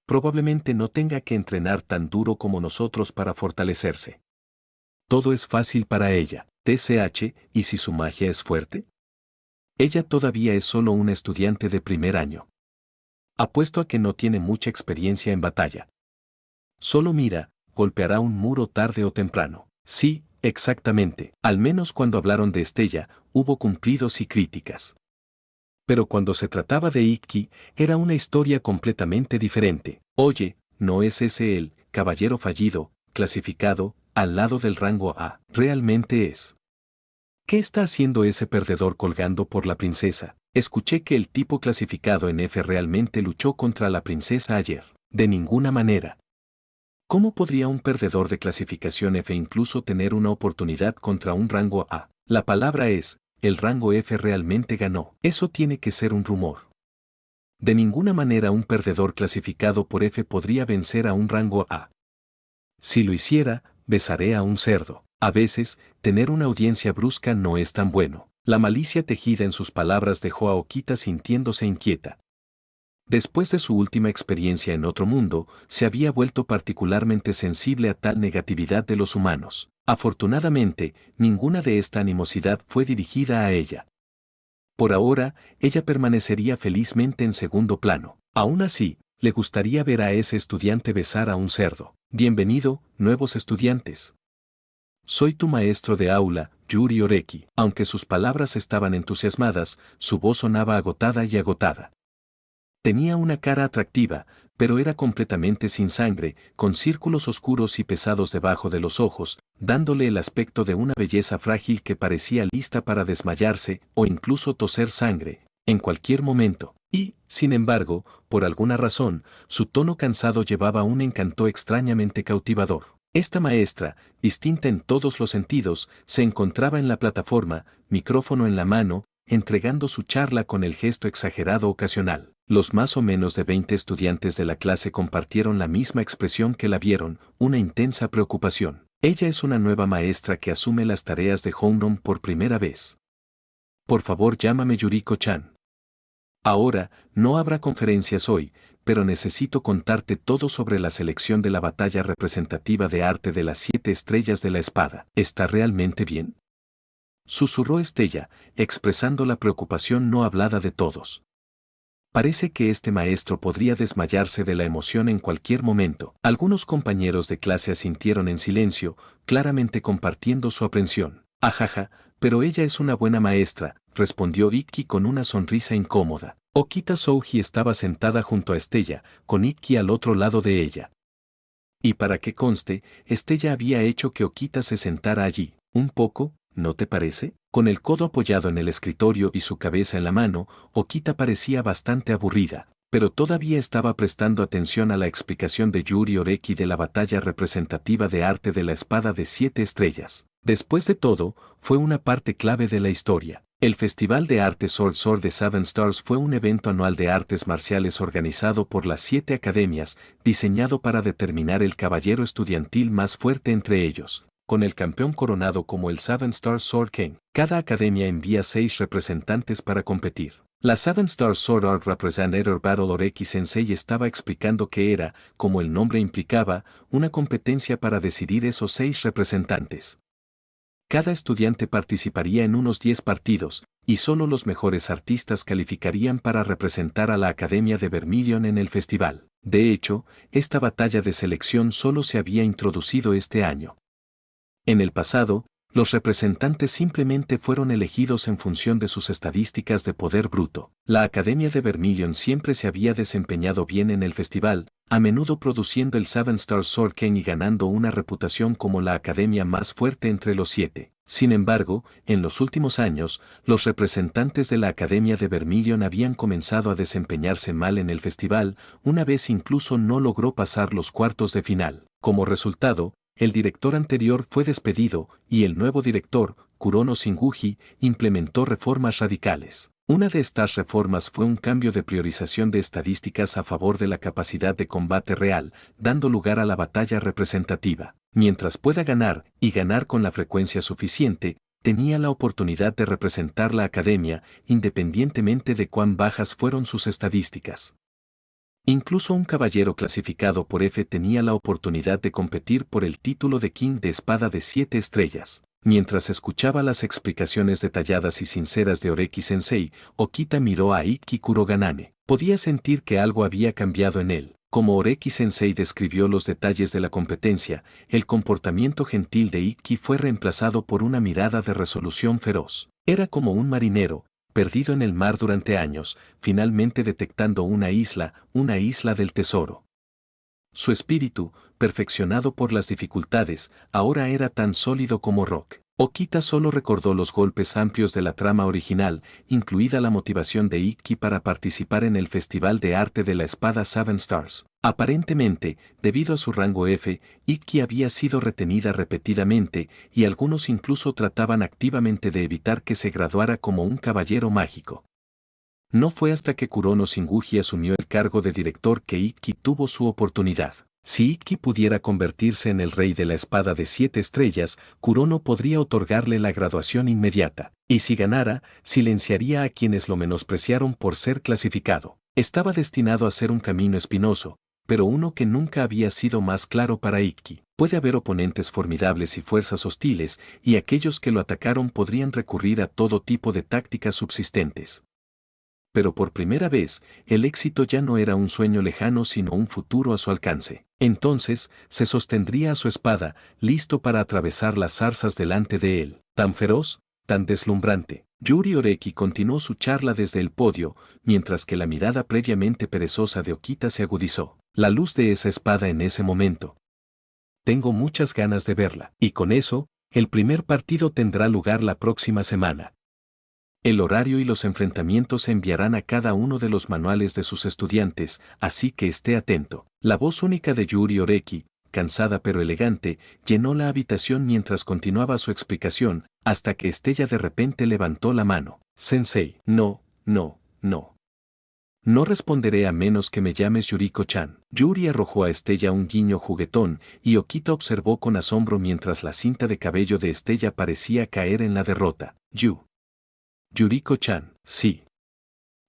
Probablemente no tenga que entrenar tan duro como nosotros para fortalecerse. Todo es fácil para ella, TCH, ¿y si su magia es fuerte? Ella todavía es solo una estudiante de primer año. Apuesto a que no tiene mucha experiencia en batalla. Solo mira, golpeará un muro tarde o temprano. Sí, exactamente. Al menos cuando hablaron de Estella, hubo cumplidos y críticas. Pero cuando se trataba de Ikki, era una historia completamente diferente. Oye, ¿no es ese el caballero fallido, clasificado, al lado del rango A? Realmente es. ¿Qué está haciendo ese perdedor colgando por la princesa? Escuché que el tipo clasificado en F realmente luchó contra la princesa ayer. De ninguna manera. ¿Cómo podría un perdedor de clasificación F incluso tener una oportunidad contra un rango A? La palabra es, el rango F realmente ganó. Eso tiene que ser un rumor. De ninguna manera un perdedor clasificado por F podría vencer a un rango A. Si lo hiciera, besaré a un cerdo. A veces, tener una audiencia brusca no es tan bueno. La malicia tejida en sus palabras dejó a Okita sintiéndose inquieta. Después de su última experiencia en otro mundo, se había vuelto particularmente sensible a tal negatividad de los humanos. Afortunadamente, ninguna de esta animosidad fue dirigida a ella. Por ahora, ella permanecería felizmente en segundo plano. Aún así, le gustaría ver a ese estudiante besar a un cerdo. Bienvenido, nuevos estudiantes. Soy tu maestro de aula, Yuri Oreki. Aunque sus palabras estaban entusiasmadas, su voz sonaba agotada y agotada. Tenía una cara atractiva, pero era completamente sin sangre, con círculos oscuros y pesados debajo de los ojos, dándole el aspecto de una belleza frágil que parecía lista para desmayarse o incluso toser sangre, en cualquier momento. Y, sin embargo, por alguna razón, su tono cansado llevaba un encanto extrañamente cautivador. Esta maestra, distinta en todos los sentidos, se encontraba en la plataforma, micrófono en la mano, entregando su charla con el gesto exagerado ocasional. Los más o menos de 20 estudiantes de la clase compartieron la misma expresión que la vieron, una intensa preocupación. Ella es una nueva maestra que asume las tareas de homeroom por primera vez. Por favor, llámame Yuriko-chan. Ahora, no habrá conferencias hoy, pero necesito contarte todo sobre la selección de la batalla representativa de arte de las 7 estrellas de la espada. ¿Está realmente bien?, susurró Estella, expresando la preocupación no hablada de todos. Parece que este maestro podría desmayarse de la emoción en cualquier momento. Algunos compañeros de clase asintieron en silencio, claramente compartiendo su aprensión. Ajaja, pero ella es una buena maestra, respondió Ikki con una sonrisa incómoda. Okita Souji estaba sentada junto a Estella, con Ikki al otro lado de ella. Y para que conste, Estella había hecho que Okita se sentara allí, un poco, ¿no te parece? Con el codo apoyado en el escritorio y su cabeza en la mano, Okita parecía bastante aburrida, pero todavía estaba prestando atención a la explicación de Yuri Oreki de la batalla representativa de arte de la espada de 7 estrellas. Después de todo, fue una parte clave de la historia. El Festival de Arte Sword de Seven Stars fue un evento anual de artes marciales organizado por las 7 academias, diseñado para determinar el caballero estudiantil más fuerte entre ellos. Con el campeón coronado como el Seven Stars Sword King, cada academia envía 6 representantes para competir. La Seven Stars Sword Art Representative Battle Oreki Sensei estaba explicando que era, como el nombre implicaba, una competencia para decidir esos 6 representantes. Cada estudiante participaría en unos 10 partidos, y solo los mejores artistas calificarían para representar a la Academia de Vermilion en el festival. De hecho, esta batalla de selección solo se había introducido este año. En el pasado, los representantes simplemente fueron elegidos en función de sus estadísticas de poder bruto. La Academia de Vermilion siempre se había desempeñado bien en el festival, a menudo produciendo el Seven Stars Sword King y ganando una reputación como la academia más fuerte entre los 7. Sin embargo, en los últimos años, los representantes de la Academia de Vermilion habían comenzado a desempeñarse mal en el festival, una vez incluso no logró pasar los cuartos de final. Como resultado, el director anterior fue despedido, y el nuevo director, Kurono Shinguji, implementó reformas radicales. Una de estas reformas fue un cambio de priorización de estadísticas a favor de la capacidad de combate real, dando lugar a la batalla representativa. Mientras pueda ganar, y ganar con la frecuencia suficiente, tenía la oportunidad de representar la academia, independientemente de cuán bajas fueron sus estadísticas. Incluso un caballero clasificado por F tenía la oportunidad de competir por el título de King de Espada de 7 estrellas. Mientras escuchaba las explicaciones detalladas y sinceras de Oreki Sensei, Okita miró a Ikki Kuroganane. Podía sentir que algo había cambiado en él. Como Oreki Sensei describió los detalles de la competencia, el comportamiento gentil de Ikki fue reemplazado por una mirada de resolución feroz. Era como un marinero, perdido en el mar durante años, finalmente detectando una isla del tesoro. Su espíritu, perfeccionado por las dificultades, ahora era tan sólido como rock. Okita solo recordó los golpes amplios de la trama original, incluida la motivación de Ikki para participar en el Festival de Arte de la Espada Seven Stars. Aparentemente, debido a su rango F, Ikki había sido retenida repetidamente y algunos incluso trataban activamente de evitar que se graduara como un caballero mágico. No fue hasta que Kurono Shinguji asumió el cargo de director que Ikki tuvo su oportunidad. Si Ikki pudiera convertirse en el rey de la espada de 7 estrellas, Kurono podría otorgarle la graduación inmediata, y si ganara, silenciaría a quienes lo menospreciaron por ser clasificado. Estaba destinado a ser un camino espinoso, pero uno que nunca había sido más claro para Ikki. Puede haber oponentes formidables y fuerzas hostiles, y aquellos que lo atacaron podrían recurrir a todo tipo de tácticas subsistentes. Pero por primera vez, el éxito ya no era un sueño lejano sino un futuro a su alcance. Entonces, se sostendría a su espada, listo para atravesar las zarzas delante de él. Tan feroz, tan deslumbrante. Yuri Oreki continuó su charla desde el podio, mientras que la mirada previamente perezosa de Okita se agudizó. La luz de esa espada en ese momento. Tengo muchas ganas de verla. Y con eso, el primer partido tendrá lugar la próxima semana. El horario y los enfrentamientos se enviarán a cada uno de los manuales de sus estudiantes, así que esté atento. La voz única de Yuri Oreki, cansada pero elegante, llenó la habitación mientras continuaba su explicación, hasta que Estella de repente levantó la mano. Sensei, no. No responderé a menos que me llames Yuriko-chan. Yuri arrojó a Estella un guiño juguetón, y Okita observó con asombro mientras la cinta de cabello de Estella parecía caer en la derrota. Yuriko-chan, sí.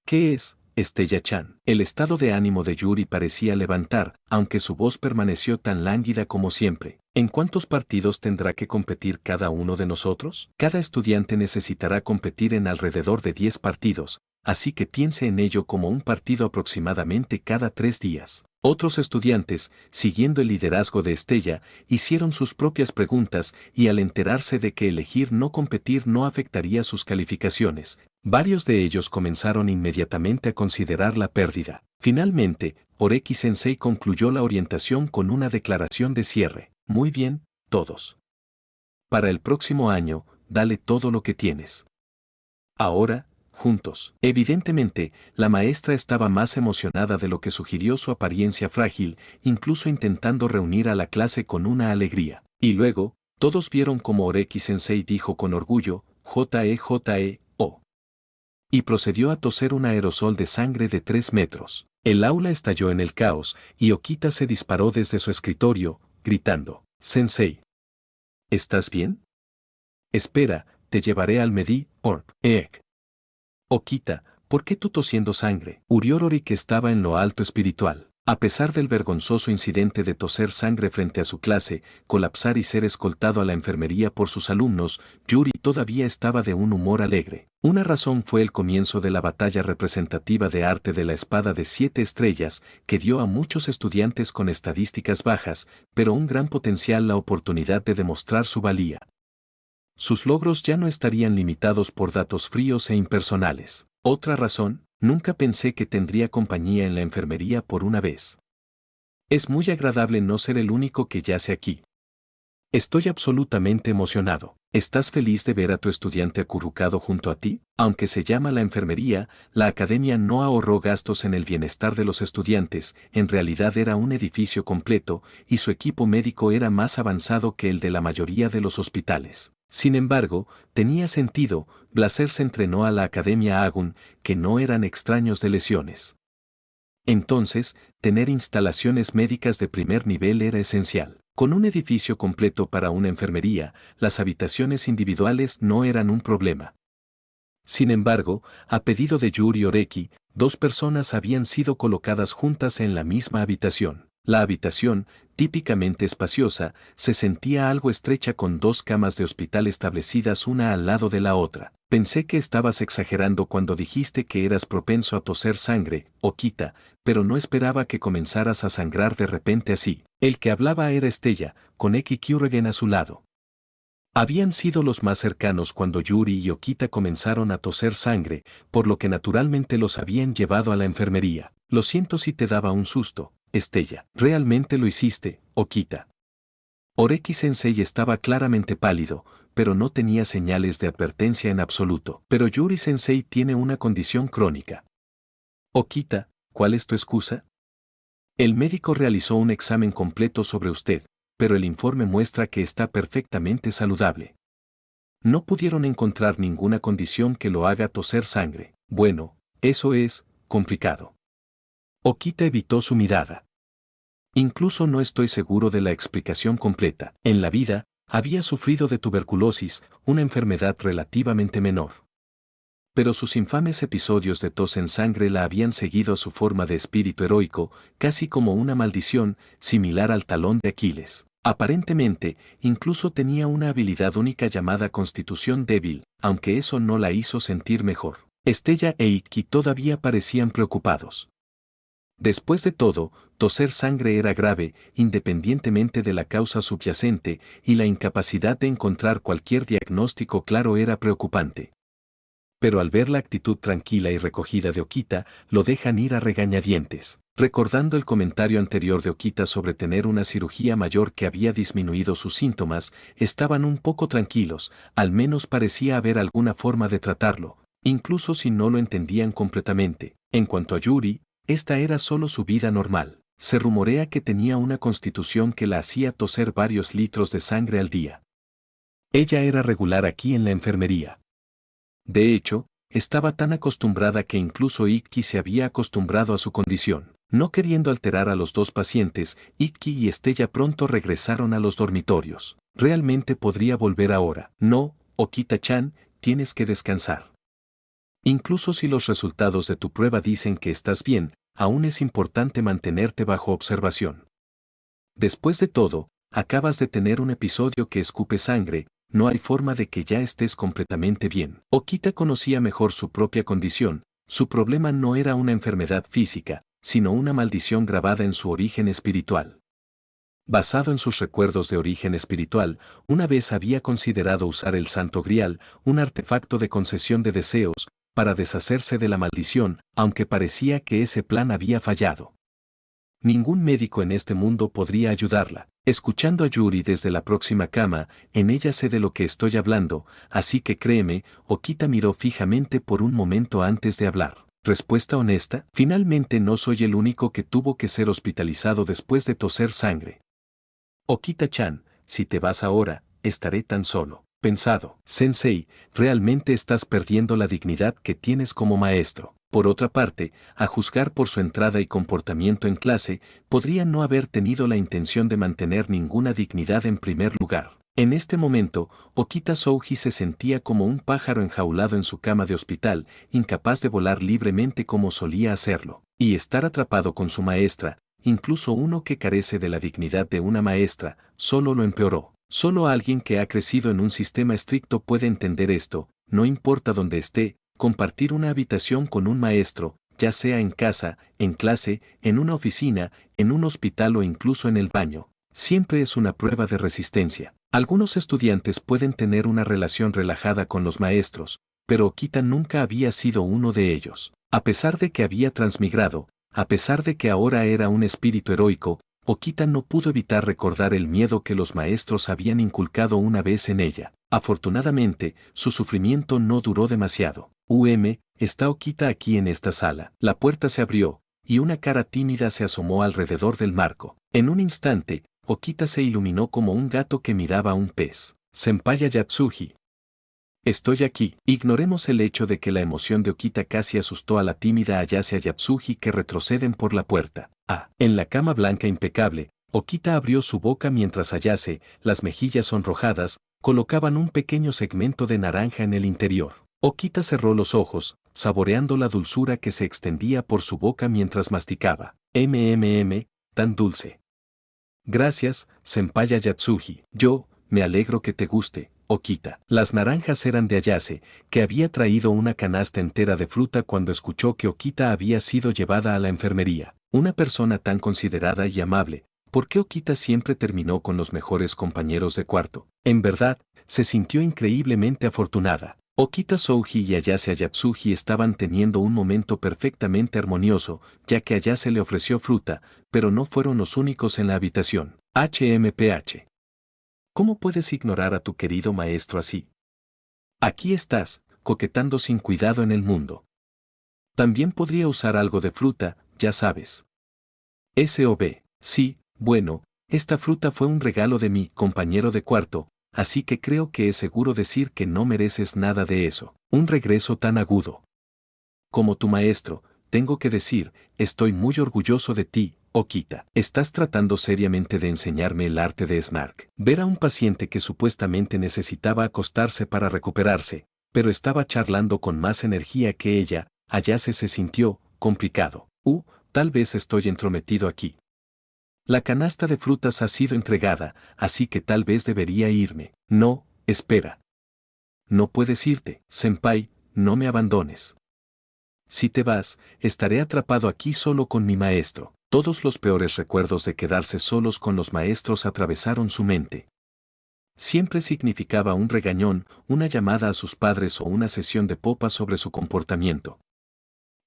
¿Qué es, Estella-chan? El estado de ánimo de Yuri parecía levantar, aunque su voz permaneció tan lánguida como siempre. ¿En cuántos partidos tendrá que competir cada uno de nosotros? Cada estudiante necesitará competir en alrededor de 10 partidos, así que piense en ello como un partido aproximadamente cada 3 días. Otros estudiantes, siguiendo el liderazgo de Estella, hicieron sus propias preguntas y al enterarse de que elegir no competir no afectaría sus calificaciones, varios de ellos comenzaron inmediatamente a considerar la pérdida. Finalmente, Oreki Sensei concluyó la orientación con una declaración de cierre. Muy bien, todos. Para el próximo año, dale todo lo que tienes. Ahora, juntos. Evidentemente, la maestra estaba más emocionada de lo que sugirió su apariencia frágil, incluso intentando reunir a la clase con una alegría. Y luego, todos vieron como Oreki Sensei dijo con orgullo, JEJEO. Y procedió a toser un aerosol de sangre de 3 metros. El aula estalló en el caos, y Okita se disparó desde su escritorio, gritando, Sensei. ¿Estás bien? Espera, te llevaré al Medi-Org. Okita, ¿por qué tú tosiendo sangre? Uriorori que estaba en lo alto espiritual. A pesar del vergonzoso incidente de toser sangre frente a su clase, colapsar y ser escoltado a la enfermería por sus alumnos, Yuri todavía estaba de un humor alegre. Una razón fue el comienzo de la batalla representativa de arte de la espada de 7 estrellas, que dio a muchos estudiantes con estadísticas bajas, pero un gran potencial la oportunidad de demostrar su valía. Sus logros ya no estarían limitados por datos fríos e impersonales. Otra razón, nunca pensé que tendría compañía en la enfermería por una vez. Es muy agradable no ser el único que yace aquí. Estoy absolutamente emocionado. ¿Estás feliz de ver a tu estudiante acurrucado junto a ti? Aunque se llama la enfermería, la academia no ahorró gastos en el bienestar de los estudiantes, en realidad era un edificio completo, y su equipo médico era más avanzado que el de la mayoría de los hospitales. Sin embargo, tenía sentido, Blaser se entrenó a la Academia Agun, que no eran extraños de lesiones. Entonces, tener instalaciones médicas de primer nivel era esencial. Con un edificio completo para una enfermería, las habitaciones individuales no eran un problema. Sin embargo, a pedido de Yuri Oreki, 2 personas habían sido colocadas juntas en la misma habitación. La habitación, típicamente espaciosa, se sentía algo estrecha con 2 camas de hospital establecidas una al lado de la otra. Pensé que estabas exagerando cuando dijiste que eras propenso a toser sangre, Okita, pero no esperaba que comenzaras a sangrar de repente así. El que hablaba era Estella, con Eki Kyuregen a su lado. Habían sido los más cercanos cuando Yuri y Okita comenzaron a toser sangre, por lo que naturalmente los habían llevado a la enfermería. Lo siento si te daba un susto, Estella. Realmente lo hiciste, Okita. Oreki-sensei estaba claramente pálido, pero no tenía señales de advertencia en absoluto. Pero Yuri-sensei tiene una condición crónica. Okita, ¿cuál es tu excusa? El médico realizó un examen completo sobre usted, pero el informe muestra que está perfectamente saludable. No pudieron encontrar ninguna condición que lo haga toser sangre. Bueno, eso es complicado. Okita evitó su mirada. Incluso no estoy seguro de la explicación completa. En la vida, había sufrido de tuberculosis, una enfermedad relativamente menor. Pero sus infames episodios de tos en sangre la habían seguido a su forma de espíritu heroico, casi como una maldición, similar al talón de Aquiles. Aparentemente, incluso tenía una habilidad única llamada constitución débil, aunque eso no la hizo sentir mejor. Estella e Ikki todavía parecían preocupados. Después de todo, toser sangre era grave, independientemente de la causa subyacente, y la incapacidad de encontrar cualquier diagnóstico claro era preocupante. Pero al ver la actitud tranquila y recogida de Okita, lo dejan ir a regañadientes. Recordando el comentario anterior de Okita sobre tener una cirugía mayor que había disminuido sus síntomas, estaban un poco tranquilos, al menos parecía haber alguna forma de tratarlo, incluso si no lo entendían completamente. En cuanto a Yuri, esta era solo su vida normal. Se rumorea que tenía una constitución que la hacía toser varios litros de sangre al día. Ella era regular aquí en la enfermería. De hecho, estaba tan acostumbrada que incluso Ikki se había acostumbrado a su condición. No queriendo alterar a los dos pacientes, Ikki y Estella pronto regresaron a los dormitorios. ¿Realmente podría volver ahora? No, Okita-chan, tienes que descansar. Incluso si los resultados de tu prueba dicen que estás bien, aún es importante mantenerte bajo observación. Después de todo, acabas de tener un episodio que escupe sangre, no hay forma de que ya estés completamente bien. Okita conocía mejor su propia condición, su problema no era una enfermedad física, sino una maldición grabada en su origen espiritual. Basado en sus recuerdos de origen espiritual, una vez había considerado usar el Santo Grial, un artefacto de concesión de deseos, para deshacerse de la maldición, aunque parecía que ese plan había fallado. Ningún médico en este mundo podría ayudarla. Escuchando a Yuri desde la próxima cama, en ella sé de lo que estoy hablando, así que créeme, Okita miró fijamente por un momento antes de hablar. Respuesta honesta, finalmente no soy el único que tuvo que ser hospitalizado después de toser sangre. Okita-chan, si te vas ahora, estaré tan solo. Pensado, Sensei, realmente estás perdiendo la dignidad que tienes como maestro. Por otra parte, a juzgar por su entrada y comportamiento en clase, podría no haber tenido la intención de mantener ninguna dignidad en primer lugar. En este momento, Okita Souji se sentía como un pájaro enjaulado en su cama de hospital, incapaz de volar libremente como solía hacerlo. Y estar atrapado con su maestra, incluso uno que carece de la dignidad de una maestra, solo lo empeoró. Solo alguien que ha crecido en un sistema estricto puede entender esto, no importa dónde esté, compartir una habitación con un maestro, ya sea en casa, en clase, en una oficina, en un hospital o incluso en el baño, siempre es una prueba de resistencia. Algunos estudiantes pueden tener una relación relajada con los maestros, pero Okita nunca había sido uno de ellos. A pesar de que había transmigrado, a pesar de que ahora era un espíritu heroico, Okita no pudo evitar recordar el miedo que los maestros habían inculcado una vez en ella. Afortunadamente, su sufrimiento no duró demasiado. ¿Está Okita aquí en esta sala? La puerta se abrió, y una cara tímida se asomó alrededor del marco. En un instante, Okita se iluminó como un gato que miraba a un pez. Senpai Yatsuji. Estoy aquí. Ignoremos el hecho de que la emoción de Okita casi asustó a la tímida Ayase Yatsuji que retroceden por la puerta. En la cama blanca impecable, Okita abrió su boca mientras Ayase, las mejillas sonrojadas, colocaban un pequeño segmento de naranja en el interior. Okita cerró los ojos, saboreando la dulzura que se extendía por su boca mientras masticaba. Tan dulce. Gracias, Senpai Yatsuji. Me alegro que te guste, Okita. Las naranjas eran de Ayase, que había traído una canasta entera de fruta cuando escuchó que Okita había sido llevada a la enfermería. Una persona tan considerada y amable, ¿por qué Okita siempre terminó con los mejores compañeros de cuarto? En verdad, se sintió increíblemente afortunada. Okita Souji y Ayase Yatsuji estaban teniendo un momento perfectamente armonioso, ya que Ayase le ofreció fruta, pero no fueron los únicos en la habitación. HMPH. ¿Cómo puedes ignorar a tu querido maestro así? Aquí estás, coquetando sin cuidado en el mundo. También podría usar algo de fruta, ya sabes. SOB. Sí, bueno, esta fruta fue un regalo de mi compañero de cuarto, así que creo que es seguro decir que no mereces nada de eso. Un regreso tan agudo. Como tu maestro, tengo que decir, estoy muy orgulloso de ti, Okita. ¿Estás tratando seriamente de enseñarme el arte de Snark? Ver a un paciente que supuestamente necesitaba acostarse para recuperarse, pero estaba charlando con más energía que ella, Ayase se sintió complicado. Tal vez estoy entrometido aquí. La canasta de frutas ha sido entregada, así que tal vez debería irme. No, espera. No puedes irte, senpai, no me abandones. Si te vas, estaré atrapado aquí solo con mi maestro. Todos los peores recuerdos de quedarse solos con los maestros atravesaron su mente. Siempre significaba un regañón, una llamada a sus padres o una sesión de popa sobre su comportamiento.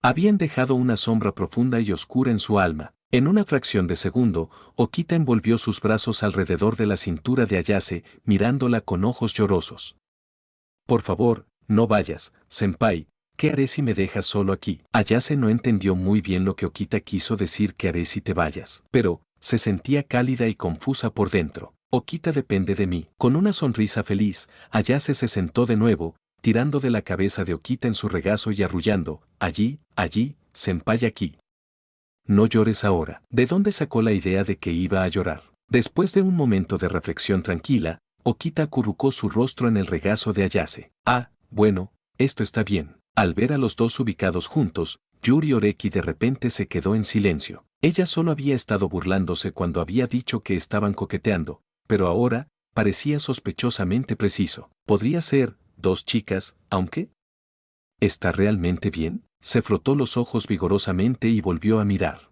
Habían dejado una sombra profunda y oscura en su alma. En una fracción de segundo, Okita envolvió sus brazos alrededor de la cintura de Ayase, mirándola con ojos llorosos. Por favor, no vayas, senpai, ¿qué haré si me dejas solo aquí? Ayase no entendió muy bien lo que Okita quiso decir que haré si te vayas, pero se sentía cálida y confusa por dentro. Okita depende de mí. Con una sonrisa feliz, Ayase se sentó de nuevo, tirando de la cabeza de Okita en su regazo y arrullando, allí, senpai aquí. No llores ahora. ¿De dónde sacó la idea de que iba a llorar? Después de un momento de reflexión tranquila, Okita acurrucó su rostro en el regazo de Ayase. Bueno, esto está bien. Al ver a los dos ubicados juntos, Yuri Oreki de repente se quedó en silencio. Ella solo había estado burlándose cuando había dicho que estaban coqueteando, pero ahora, parecía sospechosamente preciso. Podría ser, dos chicas, aunque... ¿Está realmente bien? Se frotó los ojos vigorosamente y volvió a mirar.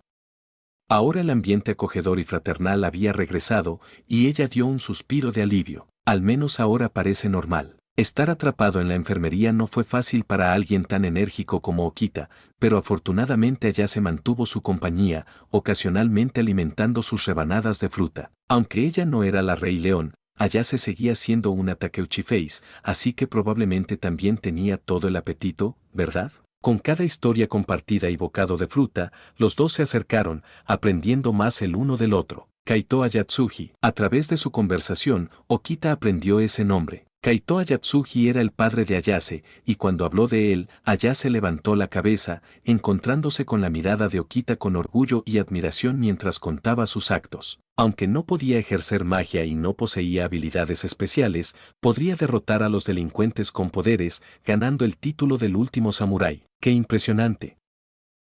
Ahora el ambiente acogedor y fraternal había regresado, y ella dio un suspiro de alivio. Al menos ahora parece normal. Estar atrapado en la enfermería no fue fácil para alguien tan enérgico como Okita, pero afortunadamente allá se mantuvo su compañía, ocasionalmente alimentando sus rebanadas de fruta. Aunque ella no era la Rey León, allá se seguía siendo una Takeuchi Face, así que probablemente también tenía todo el apetito, ¿verdad? Con cada historia compartida y bocado de fruta, los dos se acercaron, aprendiendo más el uno del otro. Kaito Ayatsuji. A través de su conversación, Okita aprendió ese nombre. Kaito Ayatsuji era el padre de Ayase, y cuando habló de él, Ayase levantó la cabeza, encontrándose con la mirada de Okita con orgullo y admiración mientras contaba sus actos. Aunque no podía ejercer magia y no poseía habilidades especiales, podría derrotar a los delincuentes con poderes, ganando el título del último samurái. ¡Qué impresionante!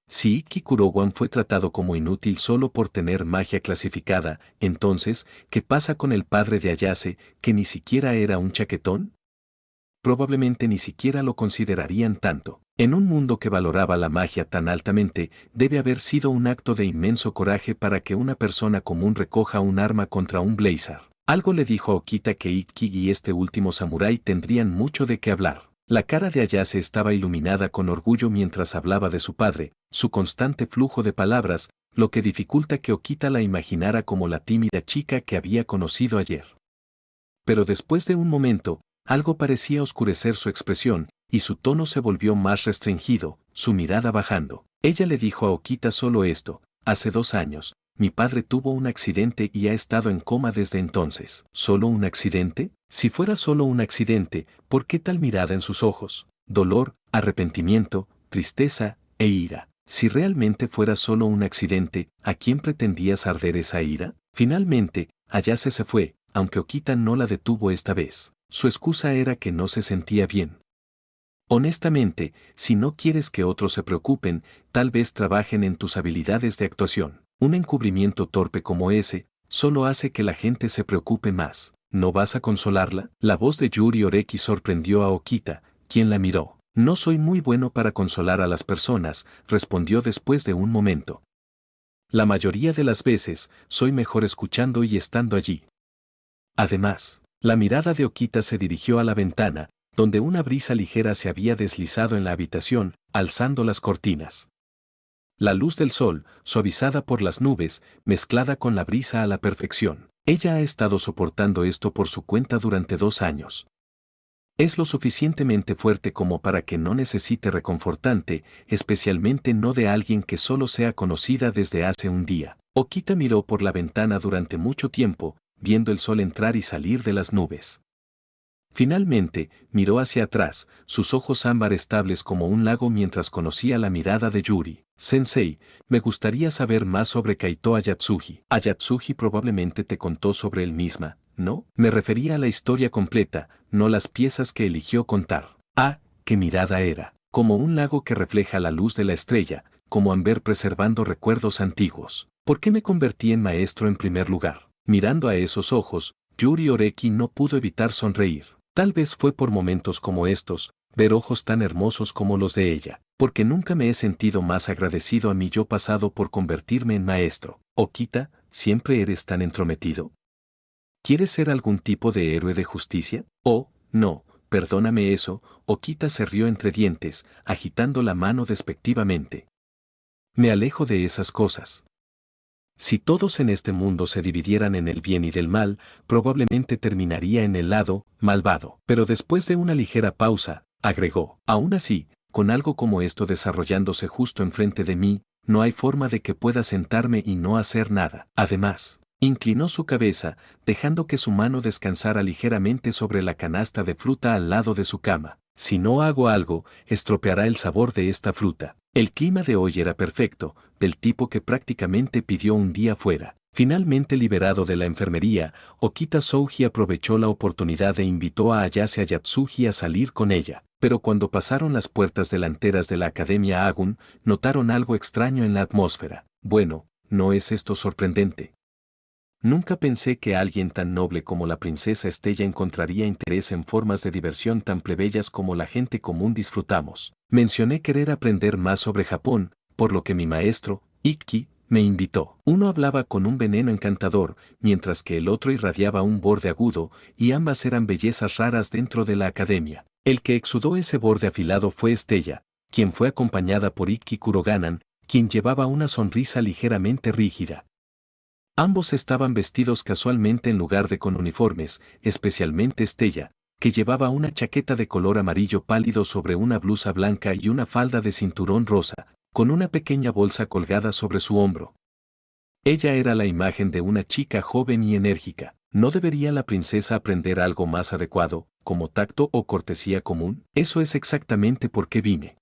Si Ikki Kurowan fue tratado como inútil solo por tener magia clasificada, entonces, ¿qué pasa con el padre de Ayase, que ni siquiera era un chaquetón? Probablemente ni siquiera lo considerarían tanto. En un mundo que valoraba la magia tan altamente, debe haber sido un acto de inmenso coraje para que una persona común recoja un arma contra un blazer. Algo le dijo a Okita que Ikki y este último samurái tendrían mucho de qué hablar. La cara de Ayase estaba iluminada con orgullo mientras hablaba de su padre, su constante flujo de palabras, lo que dificulta que Okita la imaginara como la tímida chica que había conocido ayer. Pero después de un momento, algo parecía oscurecer su expresión, y su tono se volvió más restringido, su mirada bajando. Ella le dijo a Okita solo esto: hace 2 años, mi padre tuvo un accidente y ha estado en coma desde entonces. ¿Solo un accidente? Si fuera solo un accidente, ¿por qué tal mirada en sus ojos? Dolor, arrepentimiento, tristeza e ira. Si realmente fuera solo un accidente, ¿a quién pretendías arder esa ira? Finalmente, Ayase se fue, aunque Okita no la detuvo esta vez. Su excusa era que no se sentía bien. Honestamente, si no quieres que otros se preocupen, tal vez trabajen en tus habilidades de actuación. Un encubrimiento torpe como ese, solo hace que la gente se preocupe más. ¿No vas a consolarla? La voz de Yuri Oreki sorprendió a Okita, quien la miró. No soy muy bueno para consolar a las personas, respondió después de un momento. La mayoría de las veces, soy mejor escuchando y estando allí. Además, la mirada de Okita se dirigió a la ventana, donde una brisa ligera se había deslizado en la habitación, alzando las cortinas. La luz del sol, suavizada por las nubes, mezclada con la brisa a la perfección. Ella ha estado soportando esto por su cuenta durante 2 años. Es lo suficientemente fuerte como para que no necesite reconfortante, especialmente no de alguien que solo sea conocida desde hace un día. Okita miró por la ventana durante mucho tiempo, viendo el sol entrar y salir de las nubes. Finalmente, miró hacia atrás, sus ojos ámbar estables como un lago mientras conocía la mirada de Yuri. Sensei, me gustaría saber más sobre Kaito Ayatsuji. Ayatsuji probablemente te contó sobre él misma, ¿no? Me refería a la historia completa, no las piezas que eligió contar. Ah, qué mirada era. Como un lago que refleja la luz de la estrella, como Amber preservando recuerdos antiguos. ¿Por qué me convertí en maestro en primer lugar? Mirando a esos ojos, Yuri Oreki no pudo evitar sonreír. Tal vez fue por momentos como estos, ver ojos tan hermosos como los de ella, porque nunca me he sentido más agradecido a mi yo pasado por convertirme en maestro. Okita, ¿siempre eres tan entrometido? ¿Quieres ser algún tipo de héroe de justicia? Oh, no, perdóname eso. Okita se rió entre dientes, agitando la mano despectivamente. Me alejo de esas cosas. Si todos en este mundo se dividieran en el bien y del mal, probablemente terminaría en el lado malvado. Pero después de una ligera pausa, agregó, aún así, con algo como esto desarrollándose justo enfrente de mí, no hay forma de que pueda sentarme y no hacer nada. Además, inclinó su cabeza, dejando que su mano descansara ligeramente sobre la canasta de fruta al lado de su cama. Si no hago algo, estropeará el sabor de esta fruta. El clima de hoy era perfecto, del tipo que prácticamente pidió un día fuera. Finalmente liberado de la enfermería, Okita Souji aprovechó la oportunidad e invitó a Ayase Ayatsuji a salir con ella. Pero cuando pasaron las puertas delanteras de la Academia Agun, notaron algo extraño en la atmósfera. Bueno, ¿no es esto sorprendente? Nunca pensé que alguien tan noble como la princesa Estella encontraría interés en formas de diversión tan plebeyas como la gente común disfrutamos. Mencioné querer aprender más sobre Japón, por lo que mi maestro, Ikki, me invitó. Uno hablaba con un veneno encantador, mientras que el otro irradiaba un borde agudo, y ambas eran bellezas raras dentro de la academia. El que exudó ese borde afilado fue Estella, quien fue acompañada por Ikki Kuroganan, quien llevaba una sonrisa ligeramente rígida. Ambos estaban vestidos casualmente en lugar de con uniformes, especialmente Estella, que llevaba una chaqueta de color amarillo pálido sobre una blusa blanca y una falda de cinturón rosa, con una pequeña bolsa colgada sobre su hombro. Ella era la imagen de una chica joven y enérgica. ¿No debería la princesa aprender algo más adecuado, como tacto o cortesía común? Eso es exactamente por qué vine.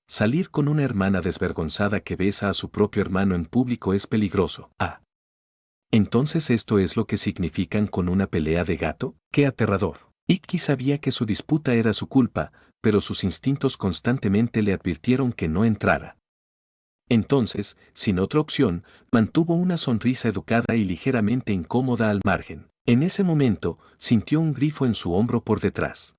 Salir con una hermana desvergonzada que besa a su propio hermano en público es peligroso. Ah. ¿Entonces esto es lo que significan con una pelea de gato? ¡Qué aterrador! Ikki sabía que su disputa era su culpa, pero sus instintos constantemente le advirtieron que no entrara. Entonces, sin otra opción, mantuvo una sonrisa educada y ligeramente incómoda al margen. En ese momento, sintió un grifo en su hombro por detrás.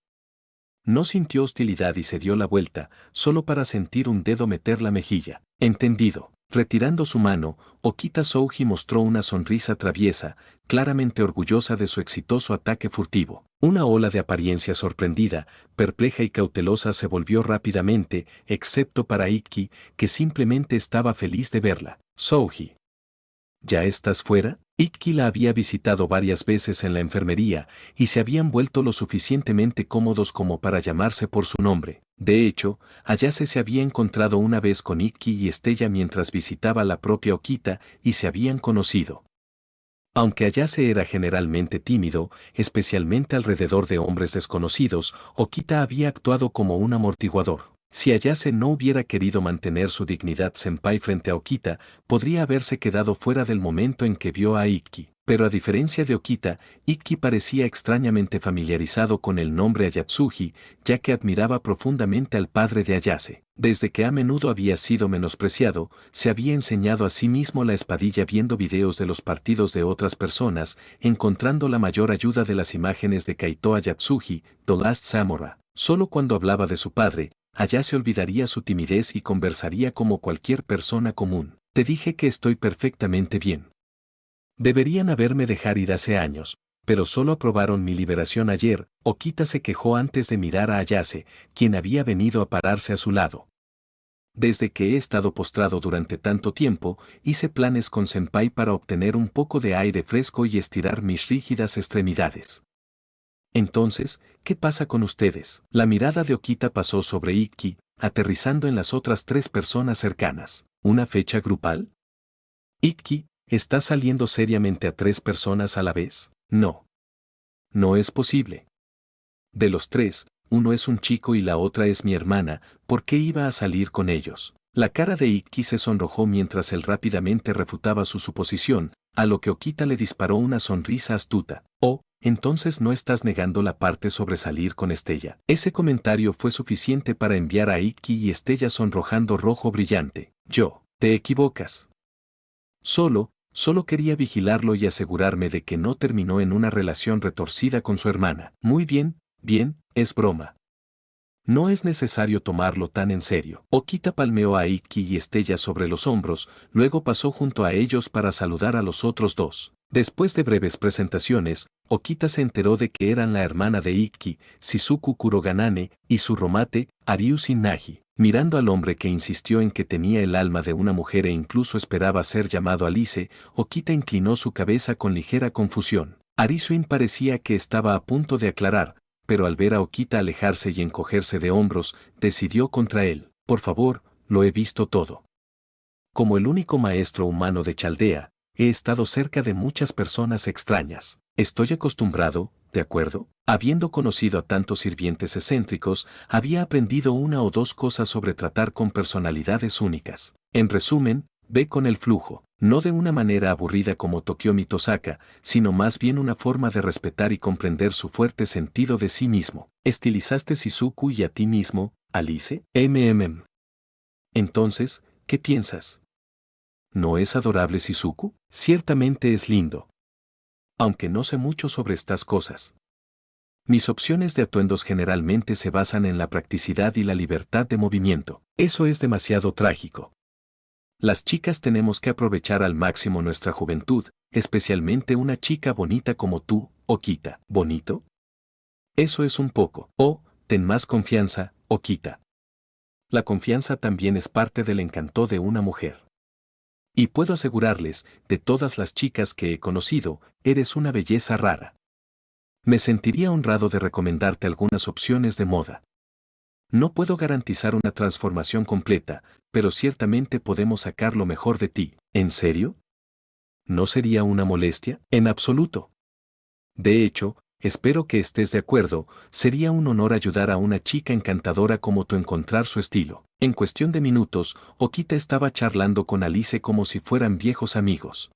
No sintió hostilidad y se dio la vuelta, solo para sentir un dedo meter la mejilla. Entendido. Retirando su mano, Okita Souji mostró una sonrisa traviesa, claramente orgullosa de su exitoso ataque furtivo. Una ola de apariencia sorprendida, perpleja y cautelosa se volvió rápidamente, excepto para Ikki, que simplemente estaba feliz de verla. Souji. ¿Ya estás fuera? Ikki la había visitado varias veces en la enfermería, y se habían vuelto lo suficientemente cómodos como para llamarse por su nombre. De hecho, Ayase se había encontrado una vez con Ikki y Estella mientras visitaba la propia Okita y se habían conocido. Aunque Ayase era generalmente tímido, especialmente alrededor de hombres desconocidos, Okita había actuado como un amortiguador. Si Ayase no hubiera querido mantener su dignidad senpai frente a Okita, podría haberse quedado fuera del momento en que vio a Ikki. Pero a diferencia de Okita, Ikki parecía extrañamente familiarizado con el nombre Ayatsuji, ya que admiraba profundamente al padre de Ayase. Desde que a menudo había sido menospreciado, se había enseñado a sí mismo la espadilla viendo videos de los partidos de otras personas, encontrando la mayor ayuda de las imágenes de Kaito Ayatsuji, The Last Samurai. Solo cuando hablaba de su padre, Ayase olvidaría su timidez y conversaría como cualquier persona común. Te dije que estoy perfectamente bien. Deberían haberme dejado ir hace años, pero solo aprobaron mi liberación ayer. Okita se quejó antes de mirar a Ayase, quien había venido a pararse a su lado. Desde que he estado postrado durante tanto tiempo, hice planes con Senpai para obtener un poco de aire fresco y estirar mis rígidas extremidades. Entonces, ¿qué pasa con ustedes? La mirada de Okita pasó sobre Ikki, aterrizando en las otras 3 personas cercanas. ¿Una fecha grupal? Ikki, ¿estás saliendo seriamente a 3 personas a la vez? No. No es posible. De los 3, uno es un chico y la otra es mi hermana, ¿por qué iba a salir con ellos? La cara de Ikki se sonrojó mientras él rápidamente refutaba su suposición, a lo que Okita le disparó una sonrisa astuta. Oh, entonces no estás negando la parte sobre salir con Estella. Ese comentario fue suficiente para enviar a Ikki y Estella sonrojando rojo brillante. Te equivocas. Solo quería vigilarlo y asegurarme de que no terminó en una relación retorcida con su hermana. Muy bien, es broma. No es necesario tomarlo tan en serio. Okita palmeó a Ikki y Estella sobre los hombros, luego pasó junto a ellos para saludar a los otros 2. Después de breves presentaciones, Okita se enteró de que eran la hermana de Ikki, Shizuku Kuroganane, y su romate, Ariushi Nagi. Mirando al hombre que insistió en que tenía el alma de una mujer e incluso esperaba ser llamado Alice, Okita inclinó su cabeza con ligera confusión. Arisuin parecía que estaba a punto de aclarar, pero al ver a Okita alejarse y encogerse de hombros, decidió contra él. Por favor, lo he visto todo. Como el único maestro humano de Chaldea, he estado cerca de muchas personas extrañas. Estoy acostumbrado, ¿de acuerdo? Habiendo conocido a tantos sirvientes excéntricos, había aprendido 1 o 2 cosas sobre tratar con personalidades únicas. En resumen, ve con el flujo, no de una manera aburrida como Tokiomi Tosaka, sino más bien una forma de respetar y comprender su fuerte sentido de sí mismo. ¿Estilizaste Shizuku y a ti mismo, Alice? Entonces, ¿qué piensas? ¿No es adorable Shizuku? Ciertamente es lindo. Aunque no sé mucho sobre estas cosas. Mis opciones de atuendos generalmente se basan en la practicidad y la libertad de movimiento. Eso es demasiado trágico. Las chicas tenemos que aprovechar al máximo nuestra juventud, especialmente una chica bonita como tú, Okita. ¿Bonito? Eso es un poco. Oh, ten más confianza, Okita. La confianza también es parte del encanto de una mujer. Y puedo asegurarles, de todas las chicas que he conocido, eres una belleza rara. Me sentiría honrado de recomendarte algunas opciones de moda. No puedo garantizar una transformación completa, pero ciertamente podemos sacar lo mejor de ti. ¿En serio? ¿No sería una molestia? En absoluto. De hecho, espero que estés de acuerdo, sería un honor ayudar a una chica encantadora como tú a encontrar su estilo. En cuestión de minutos, Okita estaba charlando con Alice como si fueran viejos amigos.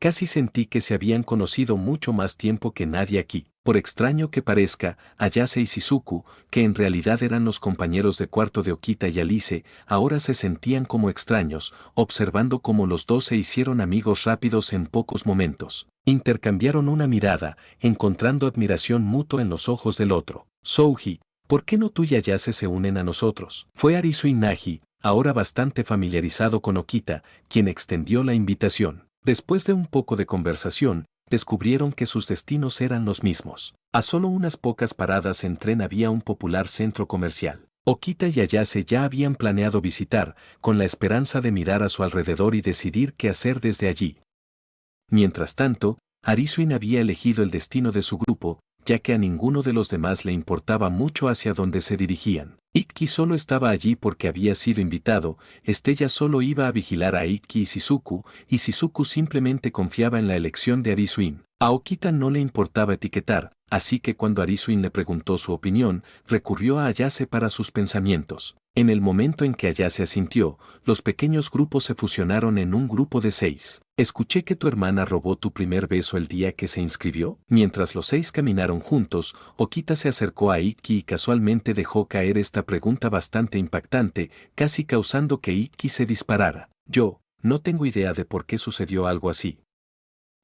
Casi sentí que se habían conocido mucho más tiempo que nadie aquí. Por extraño que parezca, Ayase y Shizuku, que en realidad eran los compañeros de cuarto de Okita y Alice, ahora se sentían como extraños, observando cómo los 2 se hicieron amigos rápidos en pocos momentos. Intercambiaron una mirada, encontrando admiración mutua en los ojos del otro. Souji, ¿por qué no tú y Ayase se unen a nosotros? Fue Arisu Nagi, ahora bastante familiarizado con Okita, quien extendió la invitación. Después de un poco de conversación, descubrieron que sus destinos eran los mismos. A solo unas pocas paradas en tren había un popular centro comercial. Okita y Ayase ya habían planeado visitar, con la esperanza de mirar a su alrededor y decidir qué hacer desde allí. Mientras tanto, Arisuin había elegido el destino de su grupo, ya que a ninguno de los demás le importaba mucho hacia dónde se dirigían. Ikki solo estaba allí porque había sido invitado, Estella solo iba a vigilar a Ikki y Shizuku simplemente confiaba en la elección de Arisuin. A Okita no le importaba etiquetar, así que cuando Arisuin le preguntó su opinión, recurrió a Ayase para sus pensamientos. En el momento en que Ayase asintió, los pequeños grupos se fusionaron en un grupo de 6. Escuché que tu hermana robó tu primer beso el día que se inscribió. Mientras los 6 caminaron juntos, Okita se acercó a Ikki y casualmente dejó caer esta pregunta bastante impactante, casi causando que Ikki se disparara. Yo, no tengo idea de por qué sucedió algo así.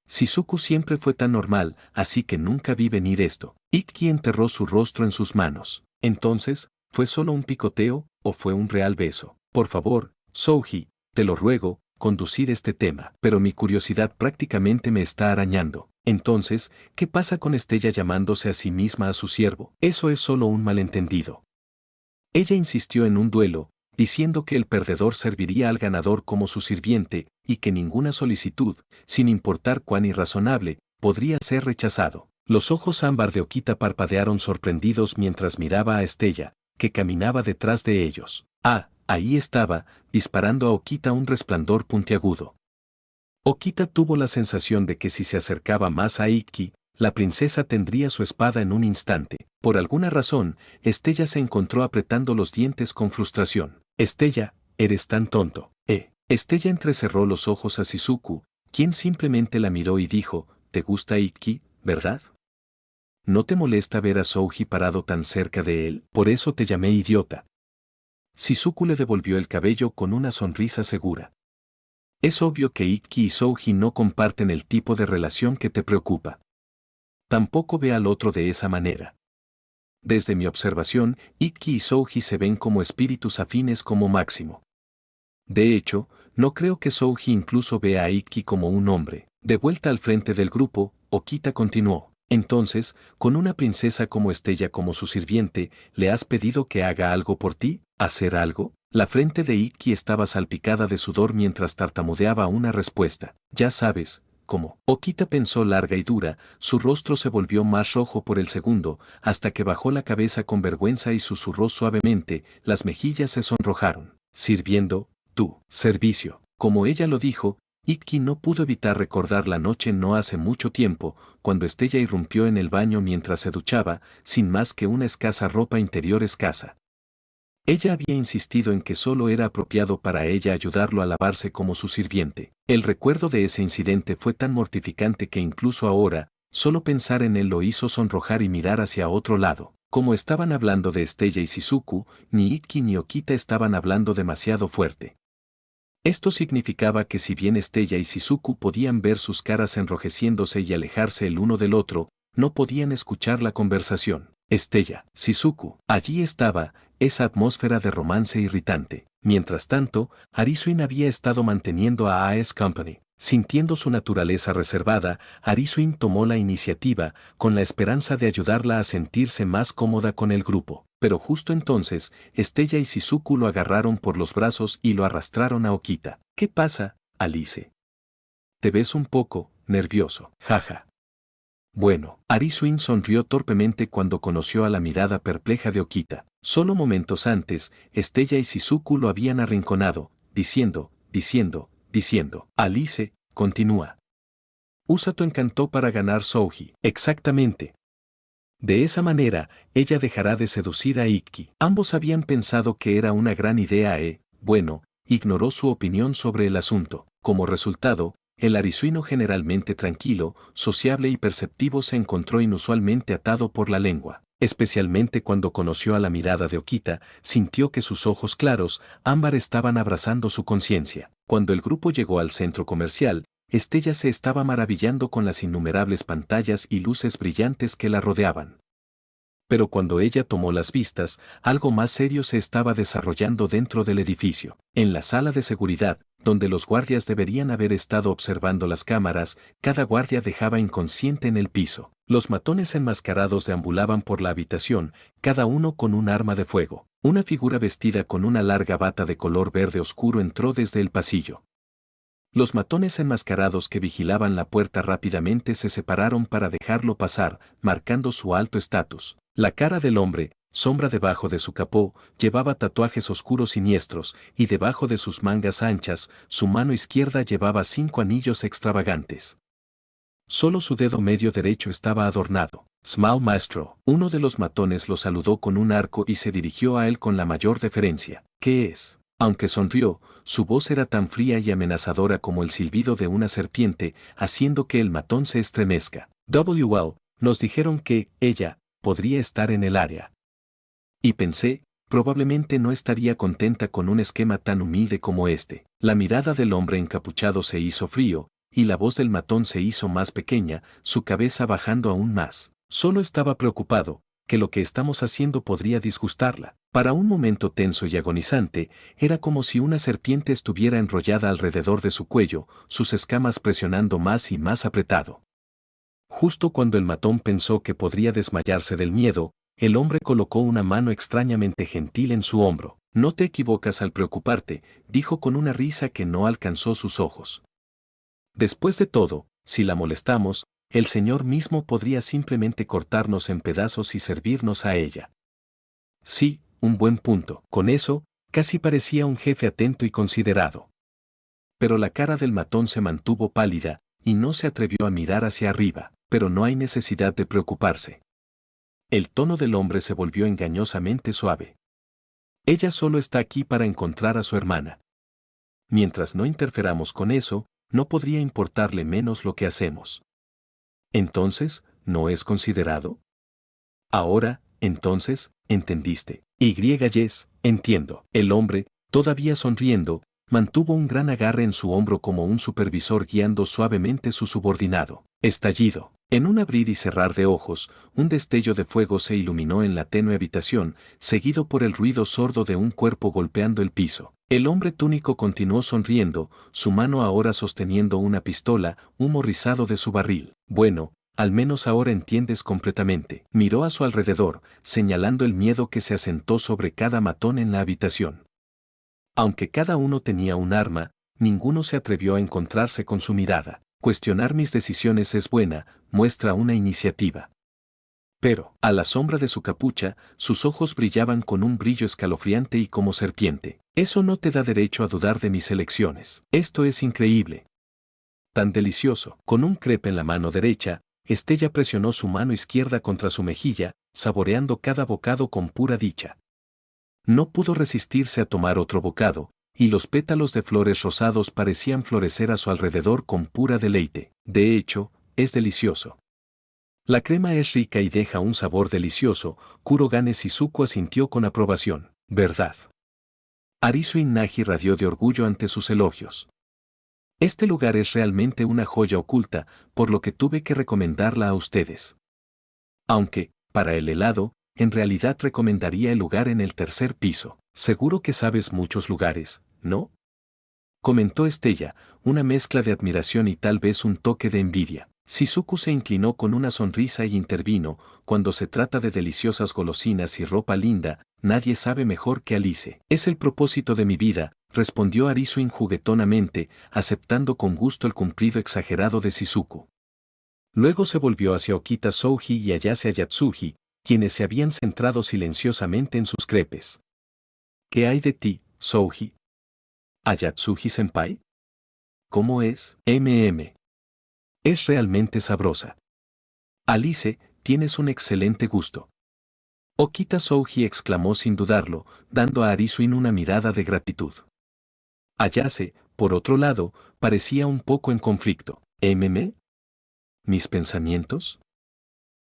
Shizuku siempre fue tan normal, así que nunca vi venir esto. Ikki enterró su rostro en sus manos. Entonces, ¿fue solo un picoteo, o fue un real beso? Por favor, Souji, te lo ruego, conducir este tema. Pero mi curiosidad prácticamente me está arañando. Entonces, ¿qué pasa con Estella llamándose a sí misma a su siervo? Eso es solo un malentendido. Ella insistió en un duelo, diciendo que el perdedor serviría al ganador como su sirviente, y que ninguna solicitud, sin importar cuán irrazonable, podría ser rechazado. Los ojos ámbar de Okita parpadearon sorprendidos mientras miraba a Estella, que caminaba detrás de ellos. Ah, ahí estaba, disparando a Okita un resplandor puntiagudo. Okita tuvo la sensación de que si se acercaba más a Ikki, la princesa tendría su espada en un instante. Por alguna razón, Estella se encontró apretando los dientes con frustración. Estella, eres tan tonto. Estella entrecerró los ojos a Shizuku, quien simplemente la miró y dijo, ¿te gusta Ikki, verdad? ¿No te molesta ver a Souji parado tan cerca de él? Por eso te llamé idiota. Shizuku le devolvió el cabello con una sonrisa segura. Es obvio que Ikki y Souji no comparten el tipo de relación que te preocupa. Tampoco ve al otro de esa manera. Desde mi observación, Ikki y Souji se ven como espíritus afines como máximo. De hecho, no creo que Souji incluso vea a Ikki como un hombre. De vuelta al frente del grupo, Okita continuó. Entonces, con una princesa como Estella como su sirviente, ¿le has pedido que haga algo por ti? ¿Hacer algo? La frente de Ikki estaba salpicada de sudor mientras tartamudeaba una respuesta. Ya sabes, ¿cómo? Okita pensó larga y dura, su rostro se volvió más rojo por el segundo, hasta que bajó la cabeza con vergüenza y susurró suavemente, las mejillas se sonrojaron. Sirviendo, tú, servicio. Como ella lo dijo, Ikki no pudo evitar recordar la noche no hace mucho tiempo, cuando Estella irrumpió en el baño mientras se duchaba, sin más que una escasa ropa interior escasa. Ella había insistido en que solo era apropiado para ella ayudarlo a lavarse como su sirviente. El recuerdo de ese incidente fue tan mortificante que incluso ahora, solo pensar en él lo hizo sonrojar y mirar hacia otro lado. Como estaban hablando de Estella y Shizuku, ni Ikki ni Okita estaban hablando demasiado fuerte. Esto significaba que si bien Estella y Shizuku podían ver sus caras enrojeciéndose y alejarse el uno del otro, no podían escuchar la conversación. Estella, Shizuku, allí estaba, esa atmósfera de romance irritante. Mientras tanto, Arisuin había estado manteniendo a AS Company. Sintiendo su naturaleza reservada, Arisuin tomó la iniciativa, con la esperanza de ayudarla a sentirse más cómoda con el grupo. Pero justo entonces, Estella y Shizuku lo agarraron por los brazos y lo arrastraron a Okita. ¿Qué pasa, Alice? Te ves un poco nervioso, jaja. Bueno, Arisuin sonrió torpemente cuando conoció a la mirada perpleja de Okita. Solo momentos antes, Estella y Shizuku lo habían arrinconado, diciendo, Alice, continúa. Usa tu encanto para ganar Souji. Exactamente. De esa manera, ella dejará de seducir a Ikki. Ambos habían pensado que era una gran idea bueno, ignoró su opinión sobre el asunto. Como resultado, el arisuino generalmente tranquilo, sociable y perceptivo se encontró inusualmente atado por la lengua. Especialmente cuando conoció a la mirada de Okita, sintió que sus ojos claros, ámbar estaban abrazando su conciencia. Cuando el grupo llegó al centro comercial, Estella se estaba maravillando con las innumerables pantallas y luces brillantes que la rodeaban. Pero cuando ella tomó las vistas, algo más serio se estaba desarrollando dentro del edificio. En la sala de seguridad, donde los guardias deberían haber estado observando las cámaras, cada guardia dejaba inconsciente en el piso. Los matones enmascarados deambulaban por la habitación, cada uno con un arma de fuego. Una figura vestida con una larga bata de color verde oscuro entró desde el pasillo. Los matones enmascarados que vigilaban la puerta rápidamente se separaron para dejarlo pasar, marcando su alto estatus. La cara del hombre, sombra debajo de su capó, llevaba tatuajes oscuros siniestros, y debajo de sus mangas anchas, su mano izquierda llevaba 5 anillos extravagantes. Solo su dedo medio derecho estaba adornado. Small Maestro. Uno de los matones lo saludó con un arco y se dirigió a él con la mayor deferencia. ¿Qué es? Aunque sonrió, su voz era tan fría y amenazadora como el silbido de una serpiente, haciendo que el matón se estremezca. Nos dijeron que ella podría estar en el área. Y pensé, probablemente no estaría contenta con un esquema tan humilde como este. La mirada del hombre encapuchado se hizo frío, y la voz del matón se hizo más pequeña, su cabeza bajando aún más. Solo estaba preocupado, que lo que estamos haciendo podría disgustarla. Para un momento tenso y agonizante, era como si una serpiente estuviera enrollada alrededor de su cuello, sus escamas presionando más y más apretado. Justo cuando el matón pensó que podría desmayarse del miedo, el hombre colocó una mano extrañamente gentil en su hombro. No te equivocas al preocuparte, dijo con una risa que no alcanzó sus ojos. Después de todo, si la molestamos, el Señor mismo podría simplemente cortarnos en pedazos y servirnos a ella. Sí, un buen punto. Con eso, casi parecía un jefe atento y considerado. Pero la cara del matón se mantuvo pálida, y no se atrevió a mirar hacia arriba, pero no hay necesidad de preocuparse. El tono del hombre se volvió engañosamente suave. Ella solo está aquí para encontrar a su hermana. Mientras no interferamos con eso, no podría importarle menos lo que hacemos. Entonces, ¿no es considerado? Ahora, entonces, ¿entendiste? Yes, entiendo. El hombre, todavía sonriendo, mantuvo un gran agarre en su hombro como un supervisor guiando suavemente su subordinado. Estallido. En un abrir y cerrar de ojos, un destello de fuego se iluminó en la tenue habitación, seguido por el ruido sordo de un cuerpo golpeando el piso. El hombre túnico continuó sonriendo, su mano ahora sosteniendo una pistola, humo rizado de su barril. Bueno, al menos ahora entiendes completamente. Miró a su alrededor, señalando el miedo que se asentó sobre cada matón en la habitación. Aunque cada uno tenía un arma, ninguno se atrevió a encontrarse con su mirada. Cuestionar mis decisiones es buena, muestra una iniciativa. Pero, a la sombra de su capucha, sus ojos brillaban con un brillo escalofriante y como serpiente. Eso no te da derecho a dudar de mis elecciones. Esto es increíble. Tan delicioso. Con un crepe en la mano derecha, Estella presionó su mano izquierda contra su mejilla, saboreando cada bocado con pura dicha. No pudo resistirse a tomar otro bocado, y los pétalos de flores rosados parecían florecer a su alrededor con pura deleite. De hecho, es delicioso. La crema es rica y deja un sabor delicioso, Kurogane Shizuku asintió con aprobación. ¿Verdad? Arisu Inagi radió de orgullo ante sus elogios. Este lugar es realmente una joya oculta, por lo que tuve que recomendarla a ustedes. Aunque, para el helado, en realidad recomendaría el lugar en el tercer piso. Seguro que sabes muchos lugares, ¿no? Comentó Estella, una mezcla de admiración y tal vez un toque de envidia. Shizuku se inclinó con una sonrisa y intervino, cuando se trata de deliciosas golosinas y ropa linda, nadie sabe mejor que Alice. Es el propósito de mi vida, respondió Arisu juguetonamente, aceptando con gusto el cumplido exagerado de Shizuku. Luego se volvió hacia Okita Souji y Ayase Ayatsuji, quienes se habían centrado silenciosamente en sus crepes. ¿Qué hay de ti, Souji? ¿Ayatsuji-senpai? ¿Cómo es? Es realmente sabrosa. Alice, tienes un excelente gusto. Okita Souji exclamó sin dudarlo, dando a Arisuin una mirada de gratitud. Ayase, por otro lado, parecía un poco en conflicto. ¿Mis pensamientos?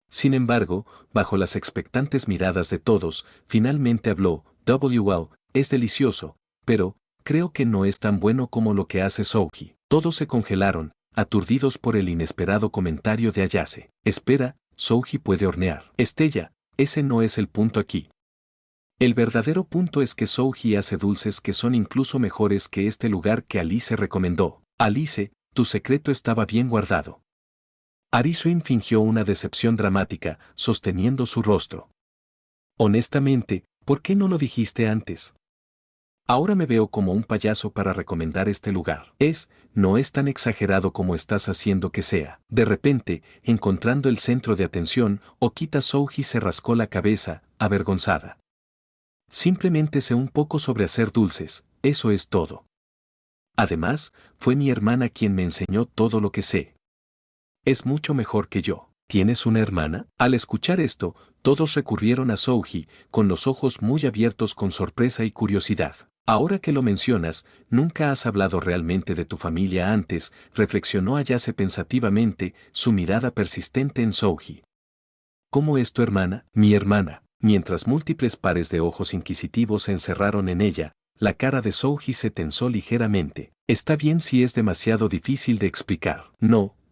Sin embargo, bajo las expectantes miradas de todos, finalmente habló. Es delicioso, pero, creo que no es tan bueno como lo que hace Souji. Todos se congelaron, aturdidos por el inesperado comentario de Ayase. Espera, Souji puede hornear. Estella, ese no es el punto aquí. El verdadero punto es que Souji hace dulces que son incluso mejores que este lugar que Alice recomendó. Alice, tu secreto estaba bien guardado. Arisuin fingió una decepción dramática, sosteniendo su rostro. Honestamente, ¿por qué no lo dijiste antes? Ahora me veo como un payaso para recomendar este lugar. No es tan exagerado como estás haciendo que sea. De repente, encontrando el centro de atención, Okita Souji se rascó la cabeza, avergonzada. Simplemente sé un poco sobre hacer dulces, eso es todo. Además, fue mi hermana quien me enseñó todo lo que sé. Es mucho mejor que yo. ¿Tienes una hermana? Al escuchar esto, todos recurrieron a Souji, con los ojos muy abiertos con sorpresa y curiosidad. Ahora que lo mencionas, nunca has hablado realmente de tu familia antes, reflexionó Ayase pensativamente, su mirada persistente en Souji. ¿Cómo es tu hermana? Mi hermana. Mientras múltiples pares de ojos inquisitivos se encerraron en ella, la cara de Souji se tensó ligeramente. Está bien si es demasiado difícil de explicar.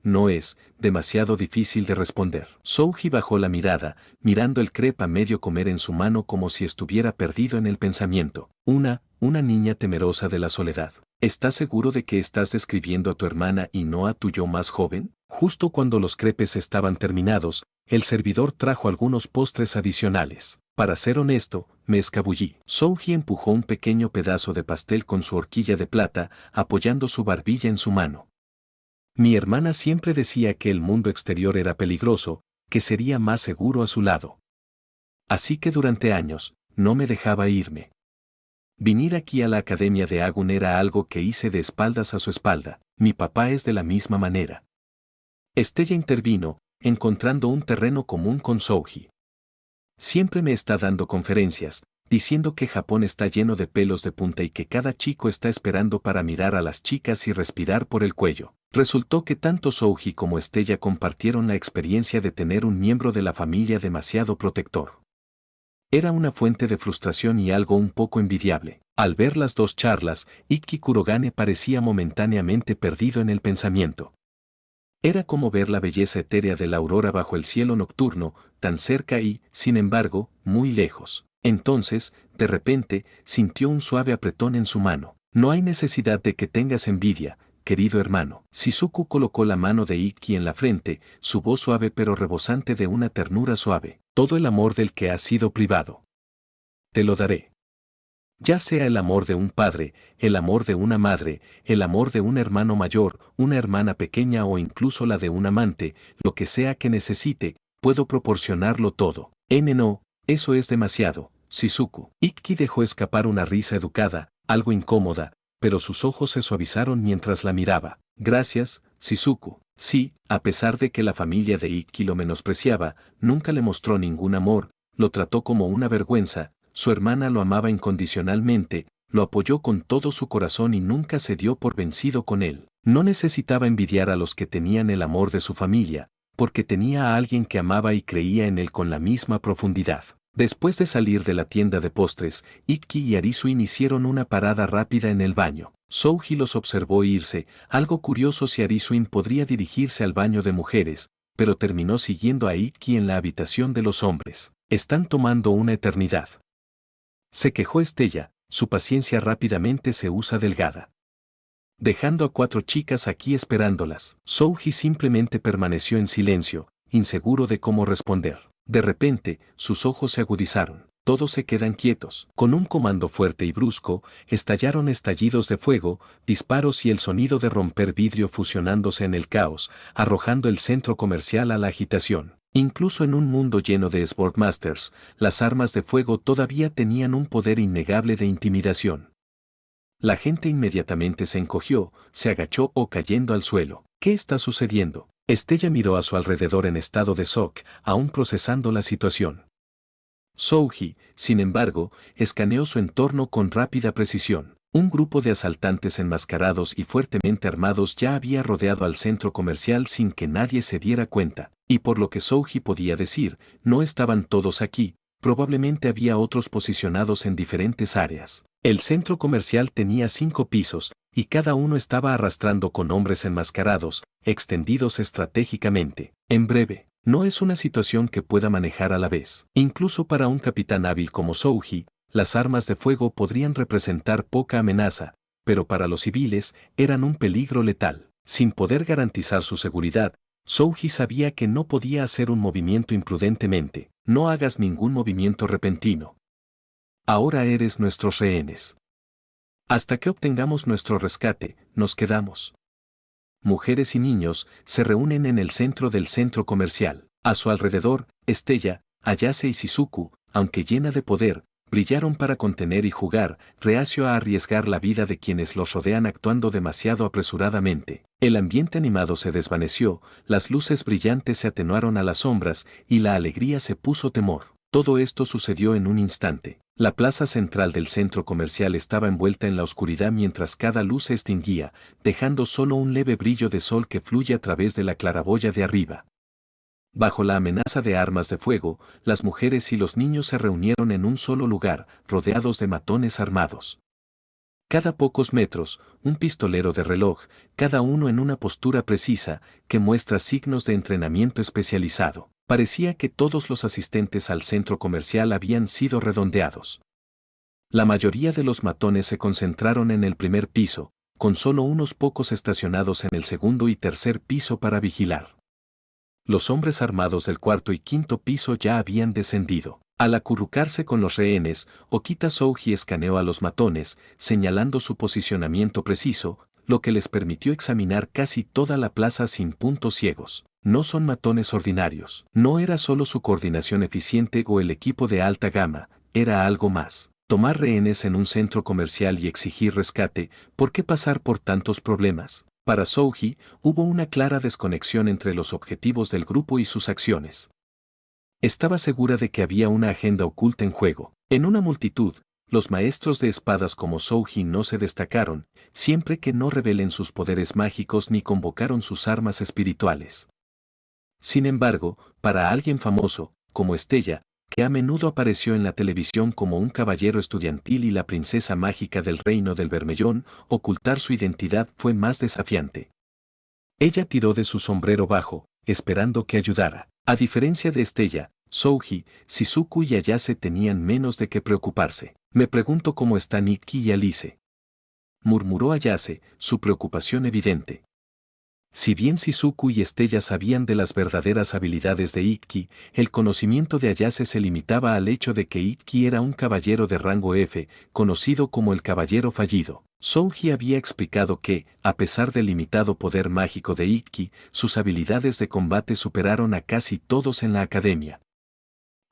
No es demasiado difícil de responder. Souji bajó la mirada, mirando el crepe a medio comer en su mano como si estuviera perdido en el pensamiento. Una niña temerosa de la soledad. ¿Estás seguro de que estás describiendo a tu hermana y no a tu yo más joven? Justo cuando los crepes estaban terminados, el servidor trajo algunos postres adicionales. Para ser honesto, me escabullí. Souji empujó un pequeño pedazo de pastel con su horquilla de plata, apoyando su barbilla en su mano. Mi hermana siempre decía que el mundo exterior era peligroso, que sería más seguro a su lado. Así que durante años, no me dejaba irme. Venir aquí a la Academia de Agun era algo que hice de espaldas a su espalda. Mi papá es de la misma manera. Estella intervino, encontrando un terreno común con Souji. Siempre me está dando conferencias, diciendo que Japón está lleno de pelos de punta y que cada chico está esperando para mirar a las chicas y respirar por el cuello. Resultó que tanto Souji como Estella compartieron la experiencia de tener un miembro de la familia demasiado protector. Era una fuente de frustración y algo un poco envidiable. Al ver las dos charlas, Ikki Kurogane parecía momentáneamente perdido en el pensamiento. Era como ver la belleza etérea de la aurora bajo el cielo nocturno, tan cerca y, sin embargo, muy lejos. Entonces, de repente, sintió un suave apretón en su mano. No hay necesidad de que tengas envidia, querido hermano. Shizuku colocó la mano de Ikki en la frente, su voz suave pero rebosante de una ternura suave. Todo el amor del que has sido privado. Te lo daré. Ya sea el amor de un padre, el amor de una madre, el amor de un hermano mayor, una hermana pequeña o incluso la de un amante, lo que sea que necesite, puedo proporcionarlo todo. No, eso es demasiado, Shizuku. Ikki dejó escapar una risa educada, algo incómoda, pero sus ojos se suavizaron mientras la miraba. Gracias, Shizuku. Sí, a pesar de que la familia de Ikki lo menospreciaba, nunca le mostró ningún amor, lo trató como una vergüenza. Su hermana lo amaba incondicionalmente, lo apoyó con todo su corazón y nunca se dio por vencido con él. No necesitaba envidiar a los que tenían el amor de su familia, porque tenía a alguien que amaba y creía en él con la misma profundidad. Después de salir de la tienda de postres, Ikki y Arisuin hicieron una parada rápida en el baño. Souji los observó irse, algo curioso si Arisuin podría dirigirse al baño de mujeres, pero terminó siguiendo a Ikki en la habitación de los hombres. Están tomando una eternidad. Se quejó Estella, su paciencia rápidamente se usa delgada. Dejando a 4 chicas aquí esperándolas. Souji simplemente permaneció en silencio, inseguro de cómo responder. De repente, sus ojos se agudizaron. Todos se quedan quietos. Con un comando fuerte y brusco, estallaron estallidos de fuego, disparos y el sonido de romper vidrio fusionándose en el caos, arrojando el centro comercial a la agitación. Incluso en un mundo lleno de Sportmasters, las armas de fuego todavía tenían un poder innegable de intimidación. La gente inmediatamente se encogió, se agachó o cayendo al suelo. ¿Qué está sucediendo? Estella miró a su alrededor en estado de shock, aún procesando la situación. Souji, sin embargo, escaneó su entorno con rápida precisión. Un grupo de asaltantes enmascarados y fuertemente armados ya había rodeado al centro comercial sin que nadie se diera cuenta, y por lo que Souji podía decir, no estaban todos aquí, probablemente había otros posicionados en diferentes áreas. El centro comercial tenía 5 pisos, y cada uno estaba arrastrando con hombres enmascarados, extendidos estratégicamente. En breve, no es una situación que pueda manejar a la vez. Incluso para un capitán hábil como Souji, las armas de fuego podrían representar poca amenaza, pero para los civiles eran un peligro letal. Sin poder garantizar su seguridad, Souji sabía que no podía hacer un movimiento imprudentemente. No hagas ningún movimiento repentino. Ahora eres nuestros rehenes. Hasta que obtengamos nuestro rescate, nos quedamos. Mujeres y niños se reúnen en el centro del centro comercial. A su alrededor, Estella, Ayase y Shizuku, aunque llena de poder, brillaron para contener y jugar, reacio a arriesgar la vida de quienes los rodean actuando demasiado apresuradamente. El ambiente animado se desvaneció, las luces brillantes se atenuaron a las sombras y la alegría se puso temor. Todo esto sucedió en un instante. La plaza central del centro comercial estaba envuelta en la oscuridad mientras cada luz se extinguía, dejando solo un leve brillo de sol que fluye a través de la claraboya de arriba. Bajo la amenaza de armas de fuego, las mujeres y los niños se reunieron en un solo lugar, rodeados de matones armados. Cada pocos metros, un pistolero de reloj, cada uno en una postura precisa, que muestra signos de entrenamiento especializado. Parecía que todos los asistentes al centro comercial habían sido redondeados. La mayoría de los matones se concentraron en el primer piso, con solo unos pocos estacionados en el segundo y tercer piso para vigilar. Los hombres armados del cuarto y quinto piso ya habían descendido. Al acurrucarse con los rehenes, Okita Souji escaneó a los matones, señalando su posicionamiento preciso, lo que les permitió examinar casi toda la plaza sin puntos ciegos. No son matones ordinarios. No era solo su coordinación eficiente o el equipo de alta gama, era algo más. Tomar rehenes en un centro comercial y exigir rescate, ¿por qué pasar por tantos problemas? Para Souji, hubo una clara desconexión entre los objetivos del grupo y sus acciones. Estaba segura de que había una agenda oculta en juego. En una multitud, los maestros de espadas como Souji no se destacaron, siempre que no revelen sus poderes mágicos ni convocaron sus armas espirituales. Sin embargo, para alguien famoso, como Estella, que a menudo apareció en la televisión como un caballero estudiantil y la princesa mágica del reino del Bermellón, ocultar su identidad fue más desafiante. Ella tiró de su sombrero bajo, esperando que ayudara. A diferencia de Estella, Souji, Shizuku y Ayase tenían menos de qué preocuparse. Me pregunto cómo están Ikki y Alice, murmuró Ayase, su preocupación evidente. Si bien Shizuku y Estella sabían de las verdaderas habilidades de Ikki, el conocimiento de Ayase se limitaba al hecho de que Ikki era un caballero de rango F, conocido como el Caballero Fallido. Souji había explicado que, a pesar del limitado poder mágico de Ikki, sus habilidades de combate superaron a casi todos en la academia.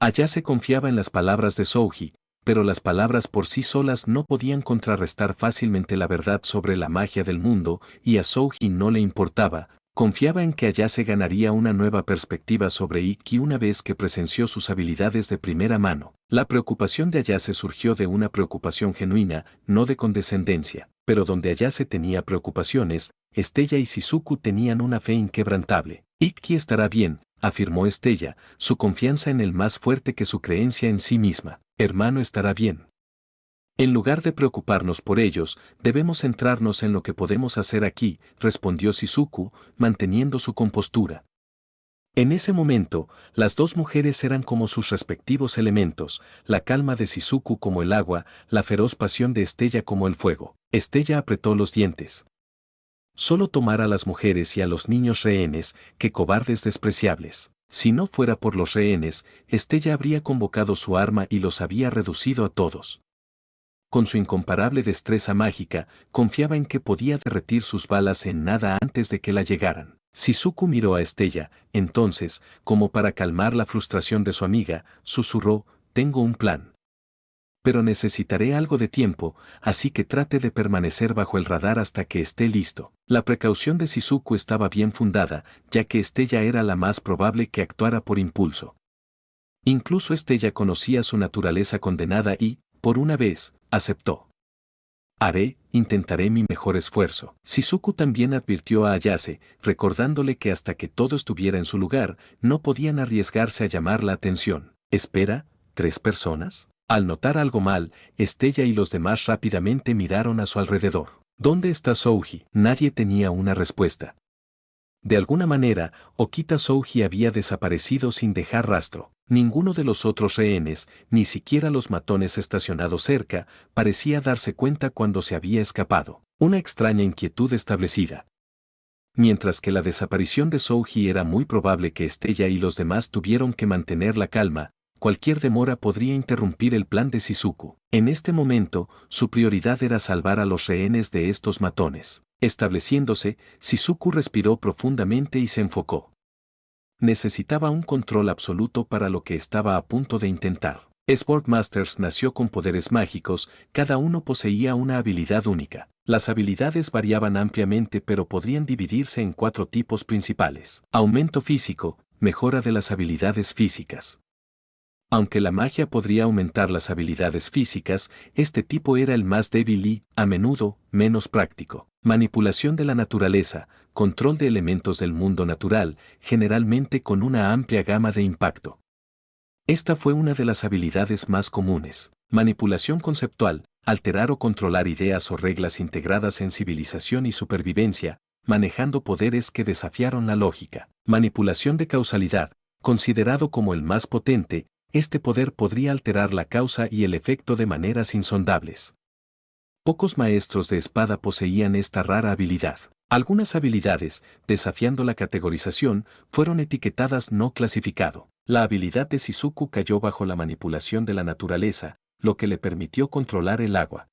Ayase confiaba en las palabras de Souji, pero las palabras por sí solas no podían contrarrestar fácilmente la verdad sobre la magia del mundo, y a Souji no le importaba, confiaba en que Ayase ganaría una nueva perspectiva sobre Ikki una vez que presenció sus habilidades de primera mano. La preocupación de Ayase surgió de una preocupación genuina, no de condescendencia, pero donde Ayase tenía preocupaciones, Estella y Shizuku tenían una fe inquebrantable. Ikki estará bien, afirmó Estella, su confianza en él más fuerte que su creencia en sí misma. Hermano estará bien. En lugar de preocuparnos por ellos, debemos centrarnos en lo que podemos hacer aquí, respondió Shizuku, manteniendo su compostura. En ese momento, las dos mujeres eran como sus respectivos elementos, la calma de Shizuku como el agua, la feroz pasión de Estella como el fuego. Estella apretó los dientes. Solo tomar a las mujeres y a los niños rehenes, que cobardes despreciables. Si no fuera por los rehenes, Estella habría convocado su arma y los había reducido a todos. Con su incomparable destreza mágica, confiaba en que podía derretir sus balas en nada antes de que la llegaran. Shizuku miró a Estella, entonces, como para calmar la frustración de su amiga, susurró, tengo un plan. Pero necesitaré algo de tiempo, así que trate de permanecer bajo el radar hasta que esté listo. La precaución de Shizuku estaba bien fundada, ya que Estella era la más probable que actuara por impulso. Incluso Estella conocía su naturaleza condenada y, por una vez, aceptó. Intentaré mi mejor esfuerzo. Shizuku también advirtió a Ayase, recordándole que hasta que todo estuviera en su lugar, no podían arriesgarse a llamar la atención. Espera, ¿3 personas? Al notar algo mal, Estella y los demás rápidamente miraron a su alrededor. ¿Dónde está Souji? Nadie tenía una respuesta. De alguna manera, Okita Souji había desaparecido sin dejar rastro. Ninguno de los otros rehenes, ni siquiera los matones estacionados cerca, parecía darse cuenta cuando se había escapado. Una extraña inquietud establecida. Mientras que la desaparición de Souji era muy probable que Estella y los demás tuvieron que mantener la calma, cualquier demora podría interrumpir el plan de Shizuku. En este momento, su prioridad era salvar a los rehenes de estos matones. Estableciéndose, Shizuku respiró profundamente y se enfocó. Necesitaba un control absoluto para lo que estaba a punto de intentar. Sportmasters nació con poderes mágicos, cada uno poseía una habilidad única. Las habilidades variaban ampliamente pero podrían dividirse en 4 tipos principales. Aumento físico, mejora de las habilidades físicas. Aunque la magia podría aumentar las habilidades físicas, este tipo era el más débil y, a menudo, menos práctico. Manipulación de la naturaleza, control de elementos del mundo natural, generalmente con una amplia gama de impacto. Esta fue una de las habilidades más comunes. Manipulación conceptual, alterar o controlar ideas o reglas integradas en civilización y supervivencia, manejando poderes que desafiaron la lógica. Manipulación de causalidad, considerado como el más potente, este poder podría alterar la causa y el efecto de maneras insondables. Pocos maestros de espada poseían esta rara habilidad. Algunas habilidades, desafiando la categorización, fueron etiquetadas no clasificado. La habilidad de Shizuku cayó bajo la manipulación de la naturaleza, lo que le permitió controlar el agua.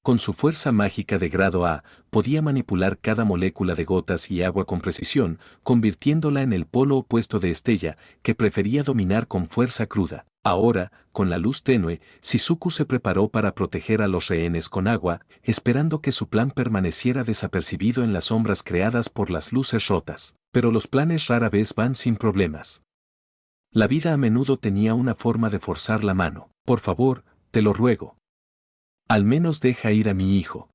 Con su fuerza mágica de grado A, podía manipular cada molécula de gotas y agua con precisión, convirtiéndola en el polo opuesto de Estella, que prefería dominar con fuerza cruda. Ahora, con la luz tenue, Shizuku se preparó para proteger a los rehenes con agua, esperando que su plan permaneciera desapercibido en las sombras creadas por las luces rotas. Pero los planes rara vez van sin problemas. La vida a menudo tenía una forma de forzar la mano. Por favor, te lo ruego. Al menos deja ir a mi hijo.